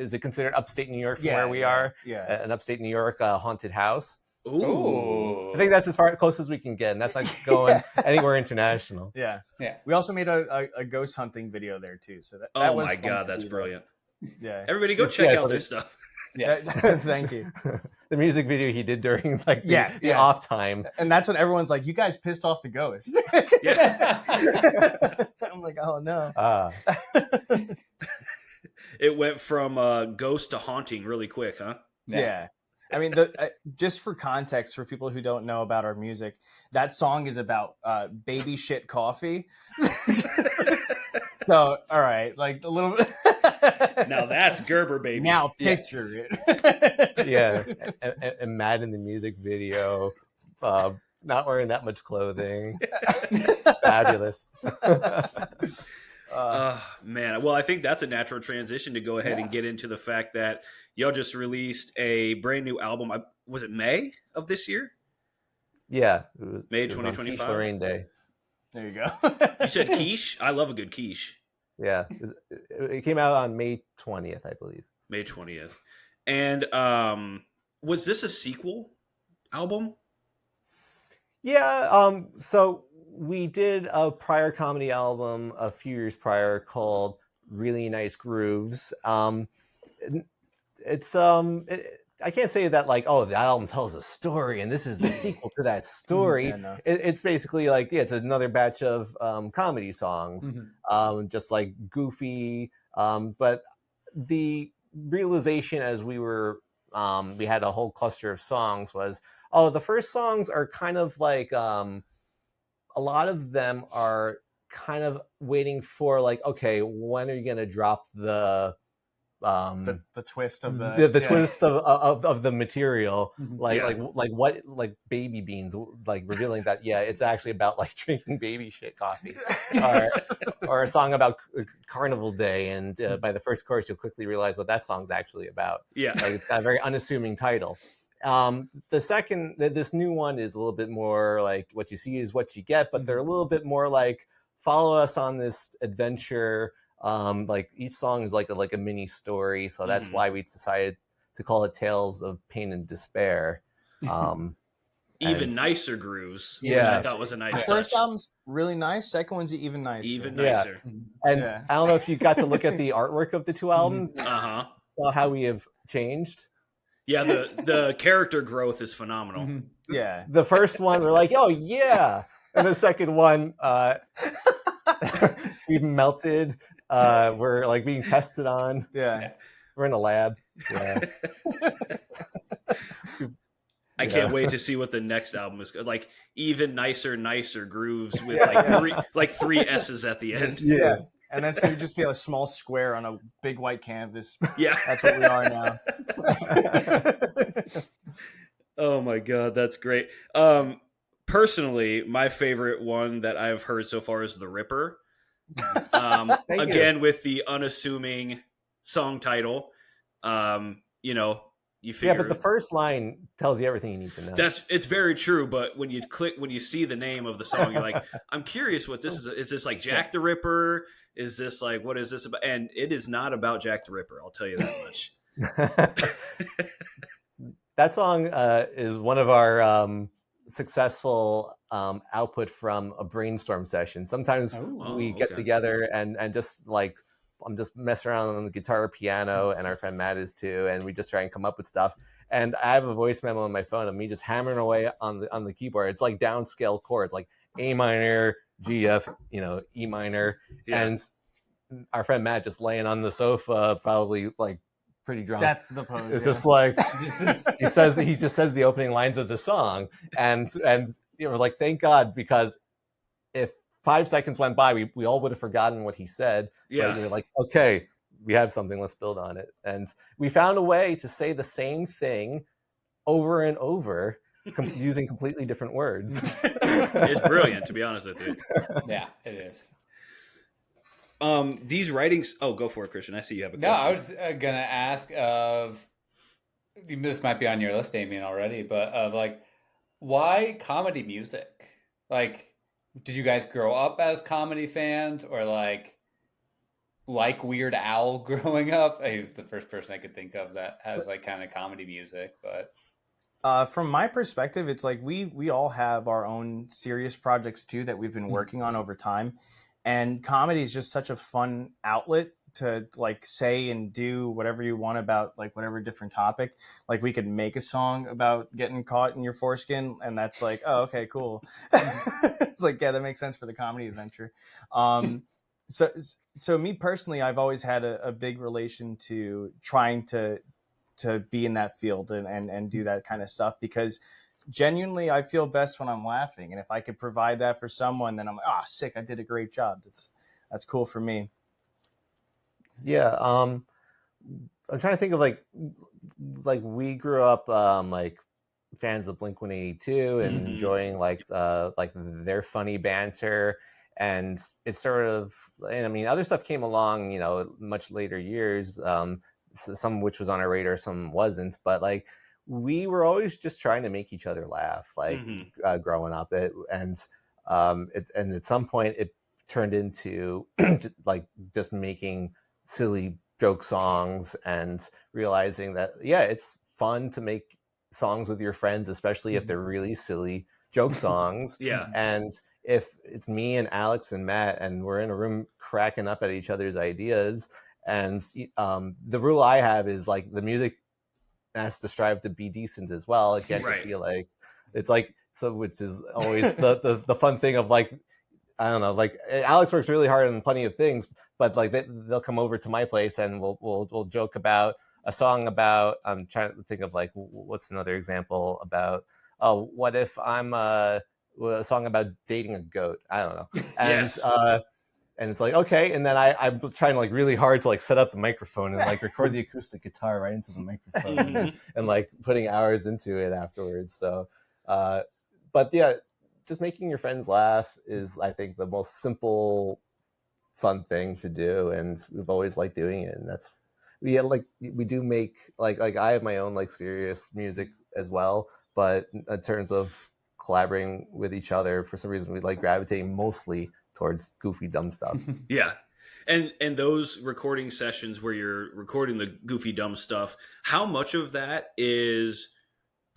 is it considered upstate New York from where we are? Yeah. An upstate New York haunted house. Ooh. I think that's as close as we can get, and that's not going anywhere international. Yeah. Yeah. We also made a ghost hunting video there too. So that Oh was my fun God, to that's do. brilliant. Yeah. Everybody go check out their stuff. Yes. Thank you. The music video he did during like the off time. And that's when everyone's like, you guys pissed off the ghost. Yeah. I'm like, oh no. It went from ghost to haunting really quick, huh? Yeah. I mean, just for context, for people who don't know about our music, that song is about baby shit coffee. So, all right, like a little bit. Now that's Gerber, baby. Now picture it. Yeah, and Matt in the music video, not wearing that much clothing. Fabulous. Man, well, I think that's a natural transition to go ahead and get into the fact that y'all just released a brand new album. Was it May of this year? Yeah, May 2025. Quiche Lorraine Day. There you go. You said quiche? I love a good quiche. Yeah, it came out on May 20th, I believe. May 20th. And was this a sequel album? Yeah, so we did a prior comedy album a few years prior called Really Nice Grooves. I can't say that like, oh, that album tells a story and this is the sequel to that story. Yeah, no. It's basically like, it's another batch of comedy songs, just like goofy. But the realization as we had a whole cluster of songs was, the first songs are kind of like, a lot of them are kind of waiting for like, okay, when are you going to drop the twist of the twist of the material, like what, like baby beans, like revealing that it's actually about like drinking baby shit coffee, or a song about Carnival Day, and by the first chorus you'll quickly realize what that song's actually about. Like it's got a very unassuming title. This new one is a little bit more like what you see is what you get, but they're a little bit more like follow us on this adventure. Like each song is like a mini story, so that's why we decided to call it Tales of Pain and Despair. Even Nicer Grooves, which Yeah. I thought was a nice touch. First album's really nice. Second one's even nicer. Even nicer. And I don't know if you got to look at the artwork of the two albums. Saw how we have changed. Yeah, the character growth is phenomenal. Yeah. The first one, we're like, oh yeah. And the second one, we've melted. We're like being tested on. Yeah. We're in a lab. Yeah. I can't wait to see what the next album is like. Even nicer grooves with like three S's at the end. Yeah. And that's going to just be a small square on a big white canvas. Yeah. That's what we are now. Oh my God, that's great. Personally, my favorite one that I've heard so far is The Ripper. Again, with the unassuming song title. You figure, but the first line tells you everything you need to know. It's very true, but when you see the name of the song, you're like, I'm curious what this is. Is this like Jack the Ripper? Is this like, what is this about? And it is not about Jack the Ripper, I'll tell you that much. That song is one of our successful output from a brainstorm session. Sometimes we get together and just like, I'm just messing around on the guitar, piano, and our friend Matt is too, and we just try and come up with stuff. And I have a voice memo on my phone of me just hammering away on the keyboard. It's like downscale chords, like A minor, G, F, E minor, and our friend Matt just laying on the sofa, probably like pretty drunk. That's the pose. It's just like he just says the opening lines of the song, and we're like, thank God, because if 5 seconds went by, we all would have forgotten what he said. Yeah. But we were like, okay, we have something, let's build on it. And we found a way to say the same thing over and over using completely different words. It's brilliant, to be honest with you. Yeah, it is. These writings. Oh, go for it, Christian. I see you have a question. No, I was gonna ask this might be on your list, Damien, already, but of like, why comedy music? Like, did you guys grow up as comedy fans, or like Weird Al growing up? He's the first person I could think of that has like kind of comedy music, but from my perspective, it's like we all have our own serious projects too that we've been working on over time, and comedy is just such a fun outlet to like say and do whatever you want about like whatever different topic. Like we could make a song about getting caught in your foreskin, and that's like, oh, okay, cool. It's like, yeah, that makes sense for the comedy adventure. So me personally, I've always had a big relation to trying to be in that field and do that kind of stuff, because genuinely I feel best when I'm laughing. And if I could provide that for someone, then I'm like, oh, sick, I did a great job. That's cool for me. Yeah. I'm trying to think of like we grew up like fans of Blink-182 and enjoying like their funny banter. And it's sort of, and I mean, other stuff came along, much later years, some of which was on our radar, some wasn't, but like we were always just trying to make each other laugh, like growing up. And at some point it turned into like just making silly joke songs and realizing that, yeah, it's fun to make songs with your friends, especially if they're really silly joke songs. Yeah. And if it's me and Alex and Matt and we're in a room cracking up at each other's ideas, and the rule I have is like the music has to strive to be decent as well. It can't just be like, it's like, so, which is always the fun thing of like, I don't know, like Alex works really hard on plenty of things, but like they'll come over to my place and we'll joke about a song about, I'm trying to think of like, what's another example about, what if I'm a song about dating a goat? I don't know. And and it's like, okay, and then I'm trying like really hard to like set up the microphone and like record the acoustic guitar right into the microphone and like putting hours into it afterwards. So but yeah, just making your friends laugh is, I think, the most simple, fun thing to do, and we've always liked doing it. And that's we do make like I have my own like serious music as well, but in terms of collaborating with each other, for some reason we like gravitating mostly towards goofy dumb stuff. Yeah. And those recording sessions where you're recording the goofy dumb stuff, how much of that is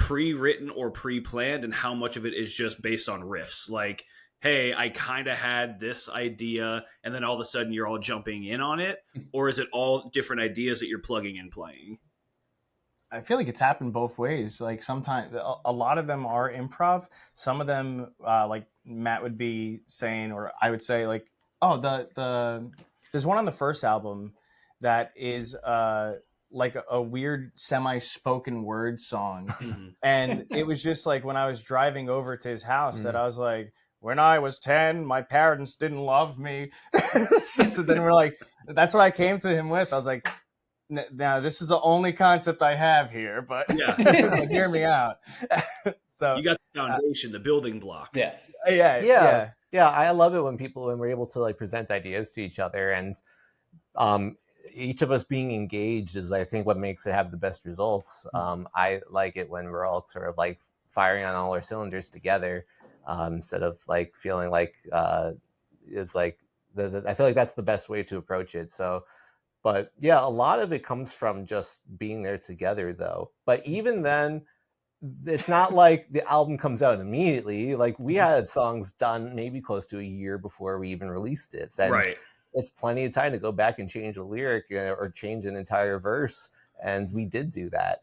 pre-written or pre-planned, and how much of it is just based on riffs? Like, hey, I kind of had this idea, and then all of a sudden you're all jumping in on it? Or is it all different ideas that you're plugging and playing? I feel like it's happened both ways. Like sometimes a lot of them are improv. Some of them, like Matt would be saying, or I would say, like, oh, there's one on the first album that is like a weird semi-spoken word song, and it was just like when I was driving over to his house that I was like, when I was 10, my parents didn't love me. So then we're like, that's what I came to him with. I was like, now this is the only concept I have here, but hear me out. So you got the foundation, the building block. Yes. Yeah. I love it when we're able to like present ideas to each other, and each of us being engaged is, I think, what makes it have the best results. I like it when we're all sort of like firing on all our cylinders together, instead of like feeling like it's like I feel like that's the best way to approach it. So, but yeah, a lot of it comes from just being there together, though. But even then, it's not like the album comes out immediately. Like, we had songs done maybe close to a year before we even released it, and Right. it's plenty of time to go back and change a lyric or change an entire verse, and we did do that.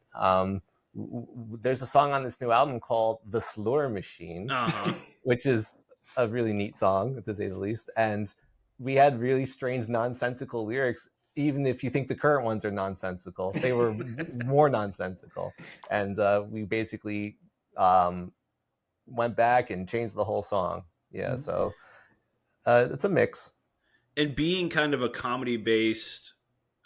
There's a song on this new album called "The Slur Machine," which is a really neat song, to say the least. And we had really strange, nonsensical lyrics. Even if you think the current ones are nonsensical, they were more nonsensical. And we basically went back and changed the whole song. Yeah, so it's a mix. And being kind of a comedy-based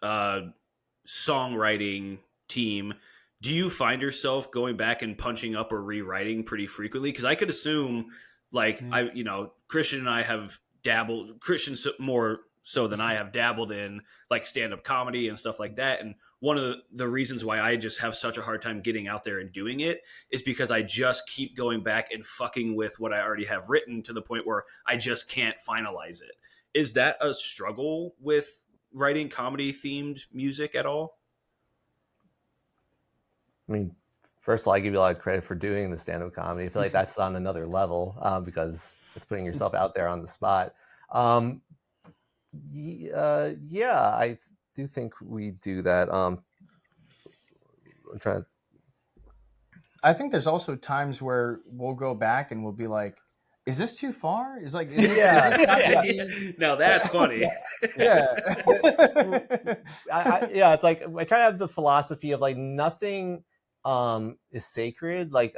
songwriting team, do you find yourself going back and punching up or rewriting pretty frequently? Because I could assume, like, Christian and I have dabbled, Christian more so than I have dabbled in like stand-up comedy and stuff like that. And one of the reasons why I just have such a hard time getting out there and doing it is because I just keep going back and fucking with what I already have written to the point where I just can't finalize it. Is that a struggle with writing comedy themed music at all? I mean, first of all, I give you a lot of credit for doing the stand-up comedy. I feel like that's on another level, because it's putting yourself out there on the spot. Yeah, I do think we do that. I'm trying to... I think there's also times where we'll go back and we'll be like, is this too far? Is like, Now that's funny. It's like I try to have the philosophy of like nothing is sacred. Like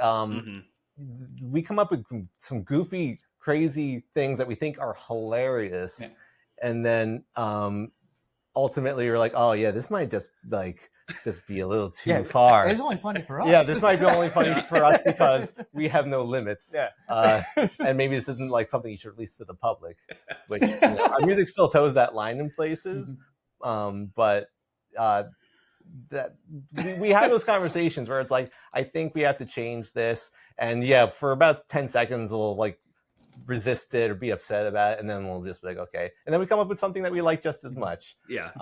we come up with some goofy, crazy things that we think are hilarious, and then ultimately you're like, oh yeah, this might just be a little too far. It's only funny for us. Yeah, this might be only funny for us because we have no limits. And maybe this isn't like something you should release to the public, which our music still toes that line in places. But that we have those conversations where it's like, I think we have to change this. And yeah, for about 10 seconds, we'll like resist it or be upset about it. And then we'll just be like, okay. And then we come up with something that we like just as much. Yeah.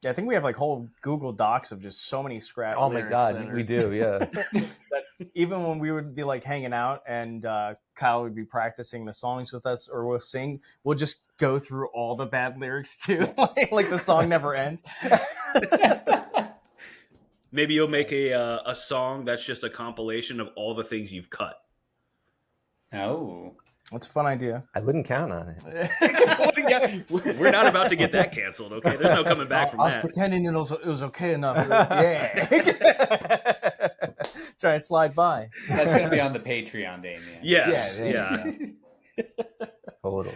Yeah, I think we have like whole Google Docs of just so many scratch. Oh my God, we do, yeah. That even when we would be like hanging out and Kyle would be practicing the songs with us, or we'll sing, we'll just go through all the bad lyrics too. Like the song never ends. Maybe you'll make a song that's just a compilation of all the things you've cut. Oh. That's a fun idea. I wouldn't count on it. We're not about to get that canceled, okay? There's no coming back from that. I was pretending it was okay enough. Yeah. Try to slide by. That's going to be on the Patreon, Damien. Yes. Totally.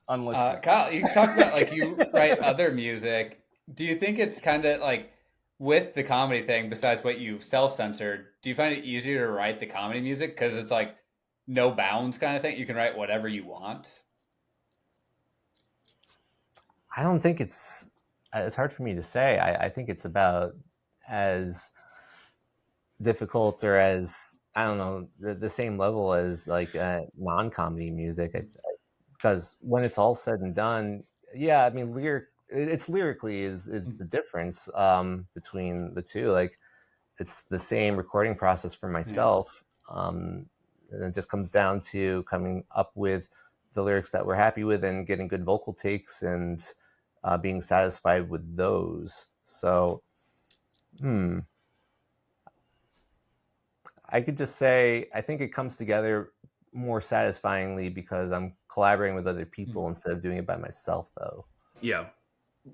Unless Kyle, you talked about like you write other music. Do you think it's kind of like with the comedy thing, besides what you self-censored, do you find it easier to write the comedy music because it's like no bounds kind of thing? You can write whatever you want. I don't think it's hard for me to say. I think it's about as difficult or as, I don't know, the same level as like non-comedy music. Because when it's all said and done, yeah, I mean, it's lyrically is the difference between the two. Like it's the same recording process for myself. And it just comes down to coming up with the lyrics that we're happy with and getting good vocal takes and being satisfied with those. So, I could just say I think it comes together more satisfyingly because I'm collaborating with other people instead of doing it by myself, though. Yeah.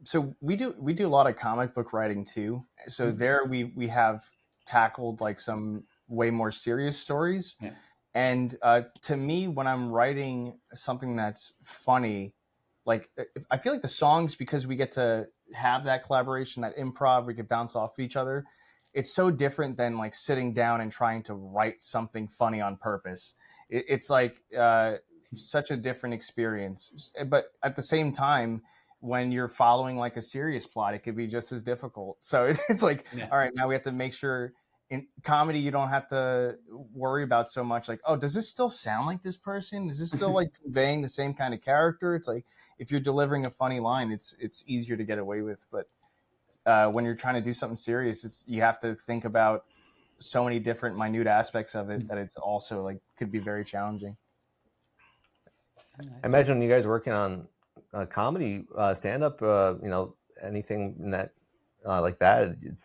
So we do a lot of comic book writing too. So there we have tackled like some way more serious stories. Yeah. And to me, when I'm writing something that's funny, like I feel like the songs, because we get to have that collaboration, that improv, we could bounce off each other. It's so different than like sitting down and trying to write something funny on purpose. It's like such a different experience. But at the same time, when you're following like a serious plot, it could be just as difficult. So it's like, all right, now we have to make sure in comedy, you don't have to worry about so much like, oh, does this still sound like this person? Is this still like conveying the same kind of character? It's like, if you're delivering a funny line, it's easier to get away with. But when you're trying to do something serious, you have to think about so many different minute aspects of it that it's also like could be very challenging. I imagine when you guys are working on comedy, stand-up, anything in that like that, it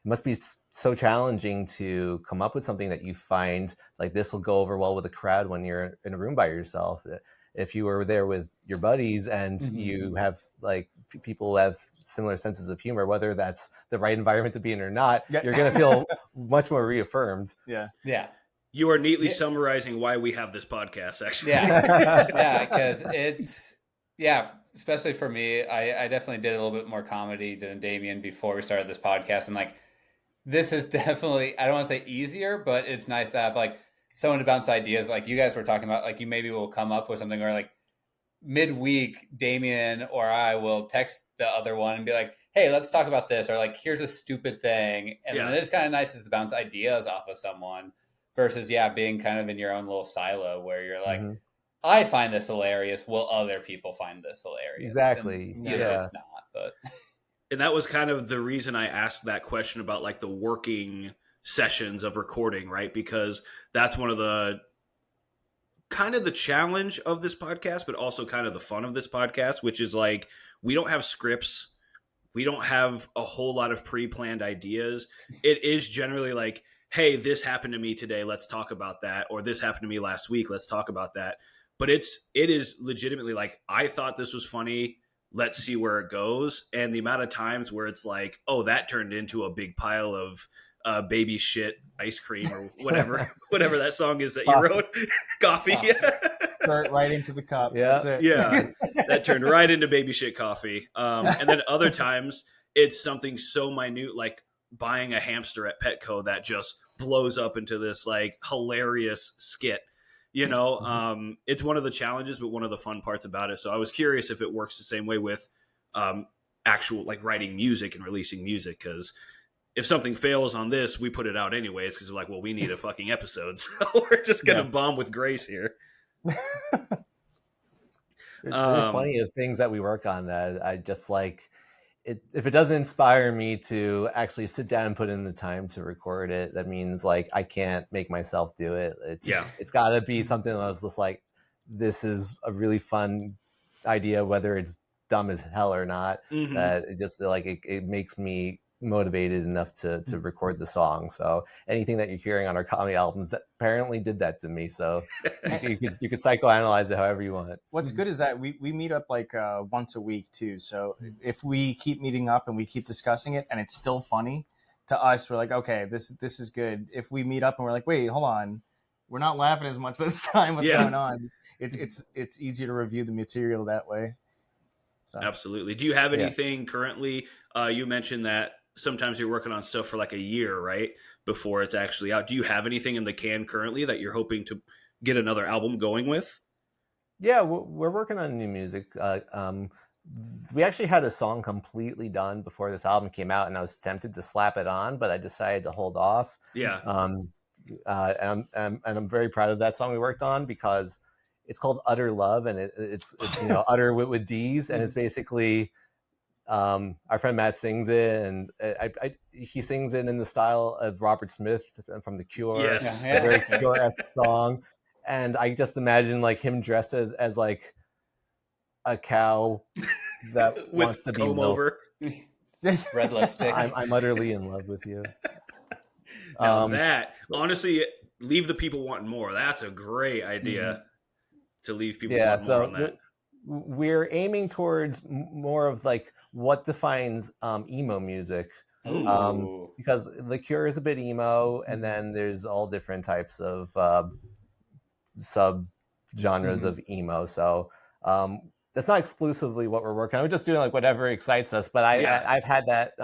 must be so challenging to come up with something that you find like this will go over well with a crowd when you're in a room by yourself. If you were there with your buddies and you have like people have similar senses of humor, whether that's the right environment to be in or not, you're going to feel much more reaffirmed. Yeah. You are neatly summarizing why we have this podcast, actually. Yeah, because it's, especially for me, I definitely did a little bit more comedy than Damien before we started this podcast. And like, this is definitely, I don't want to say easier, but it's nice to have like someone to bounce ideas. Like you guys were talking about, like you maybe will come up with something, or like midweek, Damien or I will text the other one and be like, hey, let's talk about this. Or like, here's a stupid thing. And then it's kind of nice to bounce ideas off of someone versus, being kind of in your own little silo where you're like, I find this hilarious. Will other people find this hilarious? Exactly. And usually it's not, but. And that was kind of the reason I asked that question about like the working sessions of recording, right? Because that's one of the kind of the challenge of this podcast, but also kind of the fun of this podcast, which is like, we don't have scripts. We don't have a whole lot of pre-planned ideas. It is generally like, hey, this happened to me today. Let's talk about that. Or this happened to me last week. Let's talk about that. But it is legitimately like, I thought this was funny. Let's see where it goes. And the amount of times where it's like, oh, that turned into a big pile of baby shit ice cream or whatever that song is that you wrote. Coffee. Start right into the cup. Yeah. That's it. Yeah. That turned right into baby shit coffee. And then other times it's something so minute, like buying a hamster at Petco that just blows up into this like hilarious skit. It's one of the challenges, but one of the fun parts about it. So I was curious if it works the same way with actual like writing music and releasing music, because if something fails on this, we put it out anyways because we're like, well, we need a fucking episode, so we're just gonna bomb with grace here. There's plenty of things that we work on that I just like. If it doesn't inspire me to actually sit down and put in the time to record it, that means like I can't make myself do it. It's got to be something that I was just like, this is a really fun idea, whether it's dumb as hell or not. That it just like it makes me motivated enough to record the song. So anything that you're hearing on our comedy albums apparently did that to me. So you could psychoanalyze it however you want. What's good is that we meet up like once a week too. So if we keep meeting up and we keep discussing it and it's still funny to us, we're like, okay, this is good. If we meet up and we're like, wait, hold on, we're not laughing as much this time. What's going on? It's easier to review the material that way. So. Absolutely. Do you have anything currently? You mentioned that sometimes you're working on stuff for like a year, right? Before it's actually out. Do you have anything in the can currently that you're hoping to get another album going with? Yeah, we're working on new music. We actually had a song completely done before this album came out, and I was tempted to slap it on, but I decided to hold off. Yeah. And I'm very proud of that song we worked on because it's called Utter Love, and it's utter with D's, and it's basically our friend Matt sings it, and he sings it in the style of Robert Smith from The Cure. Yes. A very Cure-esque song. And I just imagine like him dressed as like a cow that wants to be comb over. Red lipstick. I'm utterly in love with you. Now that, honestly, leave the people wanting more. That's a great idea to leave people wanting more on that. We're aiming towards more of like what defines emo music. Because The Cure is a bit emo, and then there's all different types of sub genres of emo. So that's not exclusively what we're working on. We're just doing like whatever excites us. But I've had that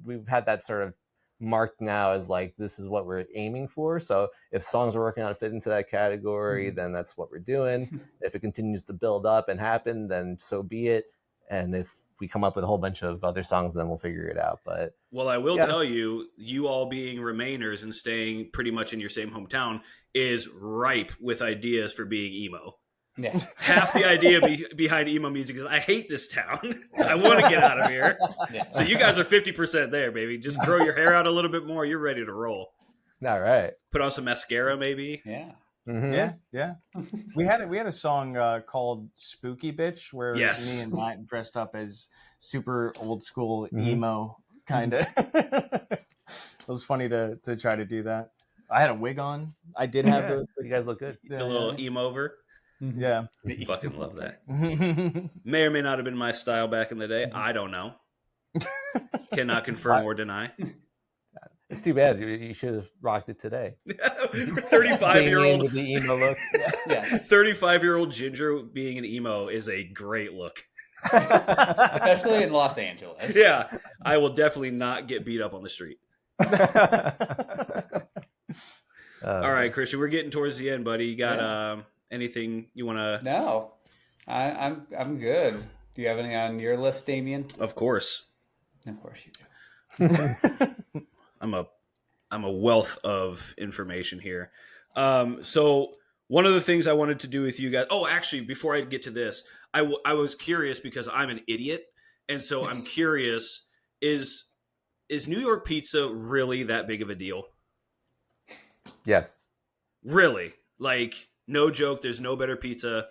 we've had that sort of marked now as like this is what we're aiming for. So if songs we're working on fit into that category, then that's what we're doing. If it continues to build up and happen, then so be it. And if we come up with a whole bunch of other songs, then we'll figure it out. But I will tell you, you all being Remainers and staying pretty much in your same hometown is ripe with ideas for being emo. Yeah. Half the idea behind emo music is I hate this town. I want to get out of here. Yeah. So you guys are 50% there, baby. Just grow your hair out a little bit more. You're ready to roll. All right. Put on some mascara, maybe. Yeah. Mm-hmm. Yeah. We had a song called "Spooky Bitch" where me and Matt dressed up as super old school emo kind of. It was funny to try to do that. I had a wig on. I did have you guys look good. The little emo over. Yeah. Fucking love that. May or may not have been my style back in the day. I don't know. Cannot confirm or deny. It's too bad. You should have rocked it today. 35-year-old with the emo look. Yeah. 35-year-old ginger being an emo is a great look. Especially in Los Angeles. Yeah. I will definitely not get beat up on the street. All right, Christian, we're getting towards the end, buddy. You got anything you want to? No, I'm good. Do you have any on your list, Damien? Of course. Of course you do. I'm a wealth of information here. So one of the things I wanted to do with you guys. Oh, actually, before I get to this, I was curious because I'm an idiot, and so I'm curious: is New York pizza really that big of a deal? Yes. Really? Like, no joke. There's no better pizza.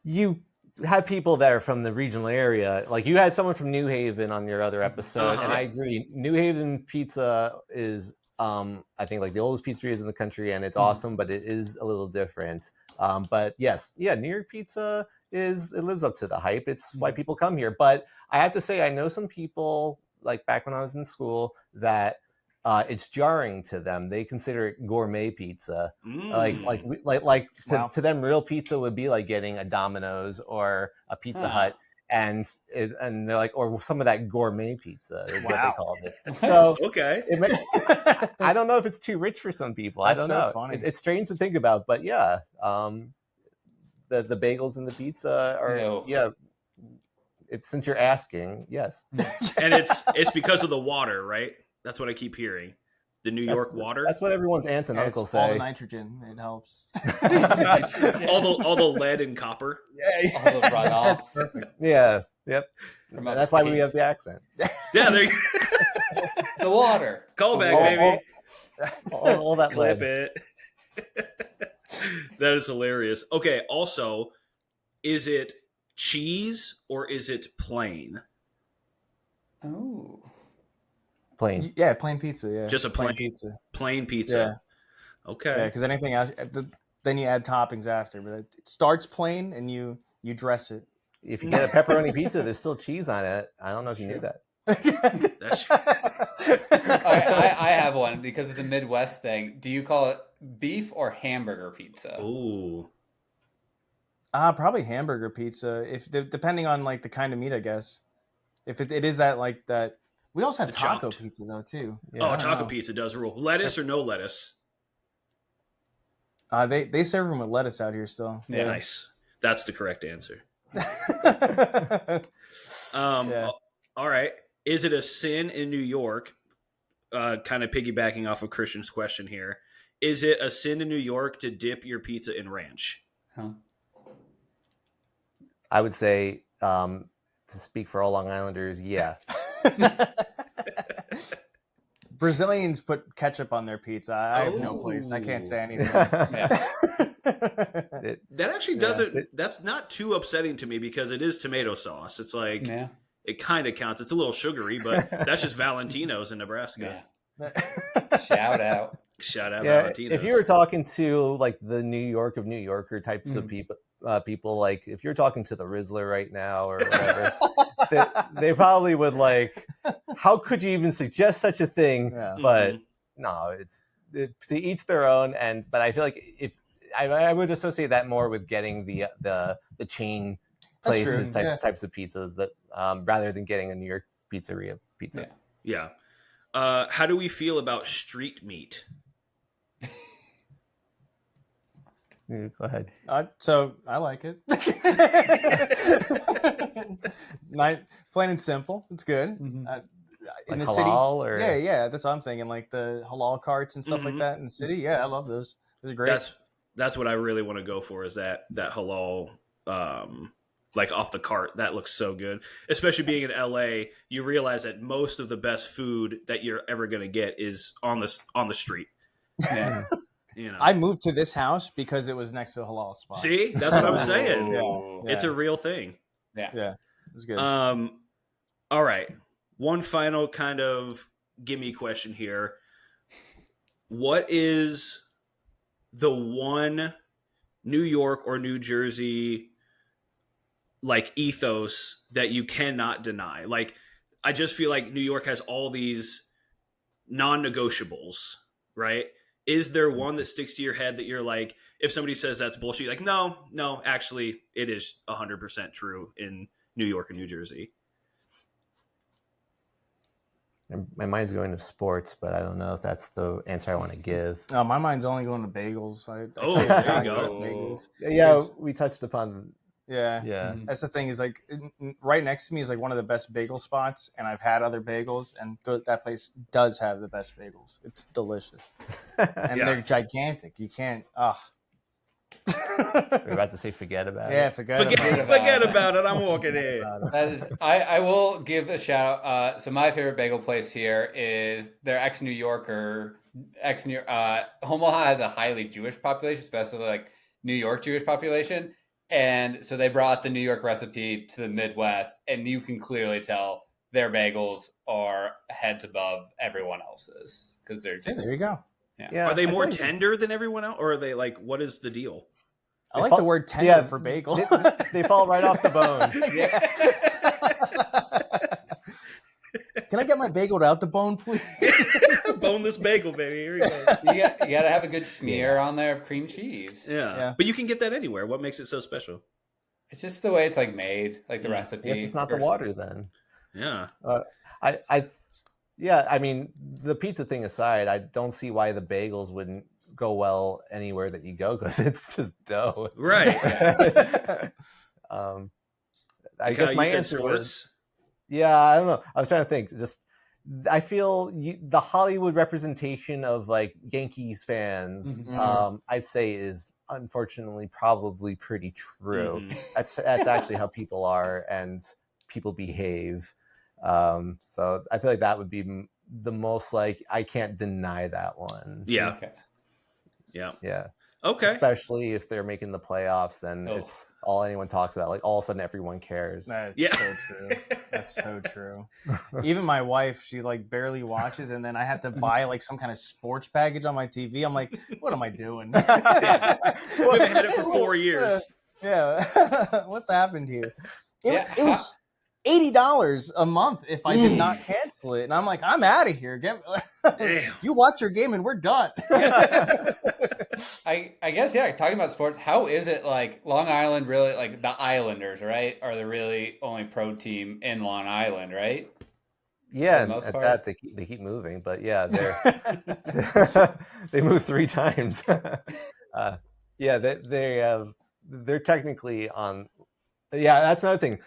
You had people that are from the regional area. Like you had someone from New Haven on your other episode, and I agree. New Haven pizza is, I think, like the oldest pizzerias in the country, and it's awesome, but it is a little different. But yes, New York pizza it lives up to the hype. It's why people come here. But I have to say, I know some people, like back when I was in school, that it's jarring to them. They consider it gourmet pizza. To them, real pizza would be like getting a Domino's or a Pizza Hut, and they're like, or some of that gourmet pizza is what they called it. So okay, I don't know if it's too rich for some people. That's I don't know. Funny. It's strange to think about, but the bagels and the pizza are since you're asking, yes. And it's because of the water, right? That's what I keep hearing. The New York water. That's what everyone's aunts and uncles say. All the nitrogen, it helps. all the lead and copper. All the runoff. That's perfect. Yeah. Yep. That's why we have the accent. Yeah, there you the water. Call back, baby. All that Clip lead. it. That is hilarious. Okay, also, is it cheese or is it plain? Oh. Plain. Yeah, plain pizza. Yeah, just a plain pizza. Plain pizza. Yeah. Okay. Yeah, because anything else, then you add toppings after. But it starts plain, and you dress it. If you get a pepperoni pizza, there's still cheese on it. I don't know if you knew that. That's I have one because it's a Midwest thing. Do you call it beef or hamburger pizza? Ooh. Probably hamburger pizza. Depending on like the kind of meat, I guess. If it is that like that. We also have taco pizza though too. Yeah, taco pizza does rule. Lettuce or no lettuce? They serve them with lettuce out here still. Yeah. Nice. That's the correct answer. All right. Is it a sin in New York? Kind of piggybacking off of Christian's question here. Is it a sin in New York to dip your pizza in ranch? Huh? I would say To speak for all Long Islanders, yeah. Brazilians put ketchup on their pizza. I have no place. I can't say anything. That actually doesn't. That's not too upsetting to me because it is tomato sauce. It's like it kind of counts. It's a little sugary, but that's just Valentino's in Nebraska. Shout out Valentino's. If you were talking to like the New York of New Yorker types of people, like if you're talking to the Rizzler right now or whatever, they probably would like, how could you even suggest such a thing? But no, it's to each their own. But I feel like if I would associate that more with getting the chain places types of pizzas that rather than getting a New York pizzeria pizza. Yeah. How do we feel about street meat? Go ahead. So I like it. Plain and simple. It's good. In like the halal city, or yeah, that's what I'm thinking. Like the halal carts and stuff like that in the city. Yeah, I love those. Those are great. That's what I really want to go for. Is that halal? Like off the cart, that looks so good. Especially being in LA, you realize that most of the best food that you're ever going to get is on the street. Yeah. I moved to this house because it was next to a halal spot. See, that's what I'm saying. Yeah. It's a real thing. Yeah, it's good. All right, one final kind of gimme question here. What is the one New York or New Jersey like ethos that you cannot deny? Like, I just feel like New York has all these non-negotiables, right? Is there one that sticks to your head that you're like, if somebody says that's bullshit, like, no, actually it is 100% true in New York and New Jersey? My mind's going to sports, but I don't know if that's the answer I want to give. No, my mind's only going to bagels. There you go. Bagels. Yeah, we touched upon. Yeah. That's the thing is like right next to me is like one of the best bagel spots, and I've had other bagels, and that place does have the best bagels. It's delicious, and they're gigantic. You can't. We're about to say forget about it. Yeah, forget about it. I'm walking in. That is, I will give a shout out. So my favorite bagel place here is their ex-New Yorker. Omaha has a highly Jewish population, especially like New York Jewish population. And so they brought the New York recipe to the Midwest, and you can clearly tell their bagels are heads above everyone else's because they're just. There you go. Yeah. Are they more tender than everyone else, or are they like? What is the deal? I like the word tender for bagel. They fall right off the bone. Can I get my bagel without the bone, please? Boneless bagel, baby. Here we go. You got to have a good smear on there of cream cheese. Yeah, but you can get that anywhere. What makes it so special? It's just the way it's like made, like the recipe. I guess it's not the water then. Yeah. I mean, the pizza thing aside, I don't see why the bagels wouldn't go well anywhere that you go because it's just dough. Right. I guess my answer was. Yeah, I don't know. I was trying to think. I feel the Hollywood representation of like Yankees fans, I'd say is unfortunately probably pretty true. That's actually how people are and people behave. So I feel like that would be the most like I can't deny that one. Yeah. Okay. Yeah. Okay. Especially if they're making the playoffs, then it's all anyone talks about. Like all of a sudden, everyone cares. That's so true. That's so true. Even my wife, she like barely watches, and then I have to buy like some kind of sports package on my TV. I'm like, what am I doing? We've had it for 4 years. Yeah. What's happened here? It was $80 a month if I did not cancel it, and I'm like, I'm out of here. You watch your game, and we're done. I guess talking about sports, how is it like Long Island really like the Islanders, right? Are the really only pro team in Long Island, right? Yeah, and at that they keep moving, but yeah, they move 3 times. They're technically on. Yeah, that's another thing.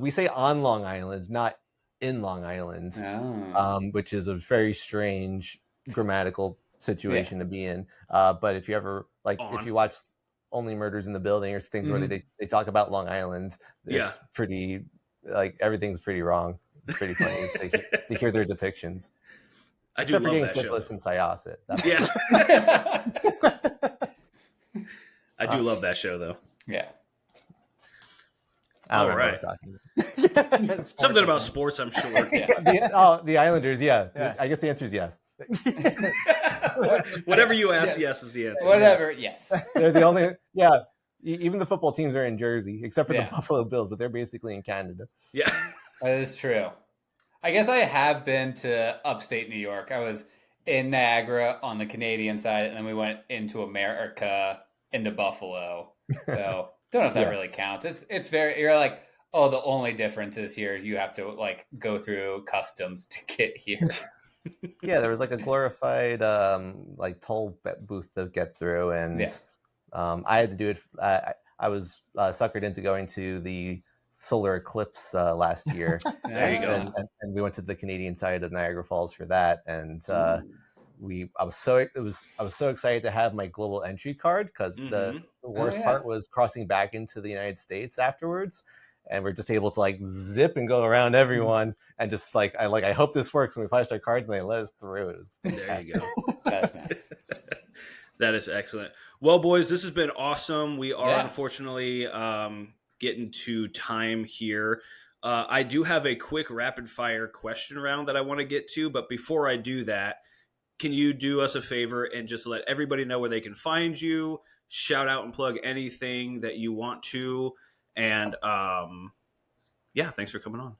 We say on Long Island, not in Long Island, which is a very strange grammatical situation to be in. But if you ever if you watch only murders in the building or things where they talk about Long Island. It's pretty, like, everything's pretty wrong. It's pretty funny to hear their depictions. Except for getting syphilis and Syosset. Yeah. I do love that show, though. Yeah. All right. Something about sports, I'm sure. The Islanders, yeah. I guess the answer is yes. Whatever you ask, yes is the answer. Whatever, yes. They're the only, even the football teams are in Jersey, except for the Buffalo Bills, but they're basically in Canada. Yeah. That is true. I guess I have been to upstate New York. I was in Niagara on the Canadian side, and then we went into America, into Buffalo. So don't know if that really counts. It's very, you're like, oh, the only difference is here you have to like go through customs to get here. Yeah, there was like a glorified like toll booth to get through, and I had to do it. I was suckered into going to the solar eclipse last year. There you go. And we went to the Canadian side of Niagara Falls for that, and I was so excited to have my global entry card, because the worst part was crossing back into the United States afterwards, and we're just able to like zip and go around everyone, and just like I hope this works. And we flashed our cards and they let us through. It was fantastic. There you go. That's nice. That is excellent. Well, boys, this has been awesome. We are unfortunately getting to time here. I do have a quick rapid fire question round that I want to get to, but before I do that, can you do us a favor and just let everybody know where they can find you, shout out and plug anything that you want to, and thanks for coming on.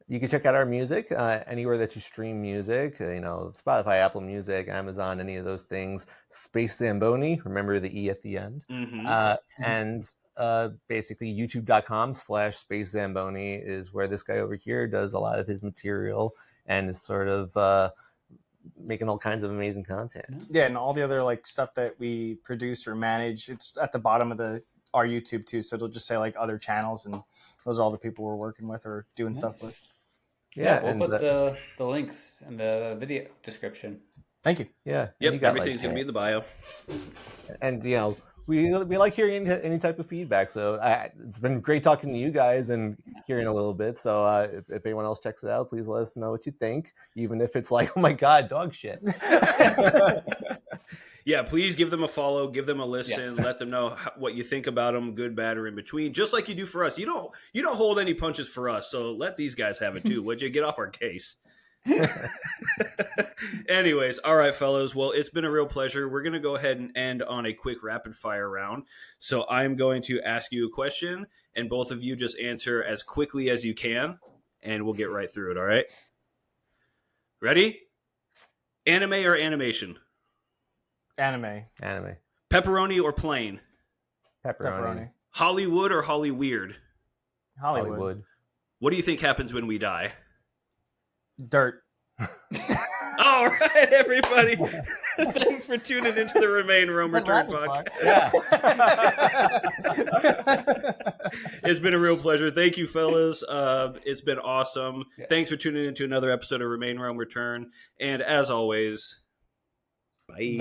You can check out our music anywhere that you stream music, Spotify, Apple Music, Amazon, any of those things. Space Zamboni, remember the E at the end. And basically youtube.com/Space Zamboni is where this guy over here does a lot of his material and is sort of making all kinds of amazing content. Yeah, and all the other like stuff that we produce or manage, it's at the bottom of our YouTube too. So it'll just say like other channels, and those are all the people we're working with or doing stuff with. Yeah, we'll put the links in the video description. Thank you. Yeah. Yep, everything's going to be in the bio. And, we like hearing any type of feedback. So it's been great talking to you guys and hearing a little bit. So if anyone else checks it out, please let us know what you think, even if it's like, oh, my God, dog shit. Yeah, please give them a follow, give them a listen, let them know what you think about them, good, bad, or in between, just like you do for us. You don't hold any punches for us, so let these guys have it too. Would you get off our case? Anyways, all right, fellas. Well, it's been a real pleasure. We're going to go ahead and end on a quick rapid fire round. So I'm going to ask you a question, and both of you just answer as quickly as you can, and we'll get right through it, all right? Ready? Anime or animation? Anime. Pepperoni or plain? Pepperoni. Hollywood or Hollyweird? Hollywood. What do you think happens when we die? Dirt. All right, everybody. Thanks for tuning into the Remain Rome Return podcast. Yeah. It's been a real pleasure. Thank you, fellas. It's been awesome. Yeah. Thanks for tuning into another episode of Remain Rome Return. And as always, bye.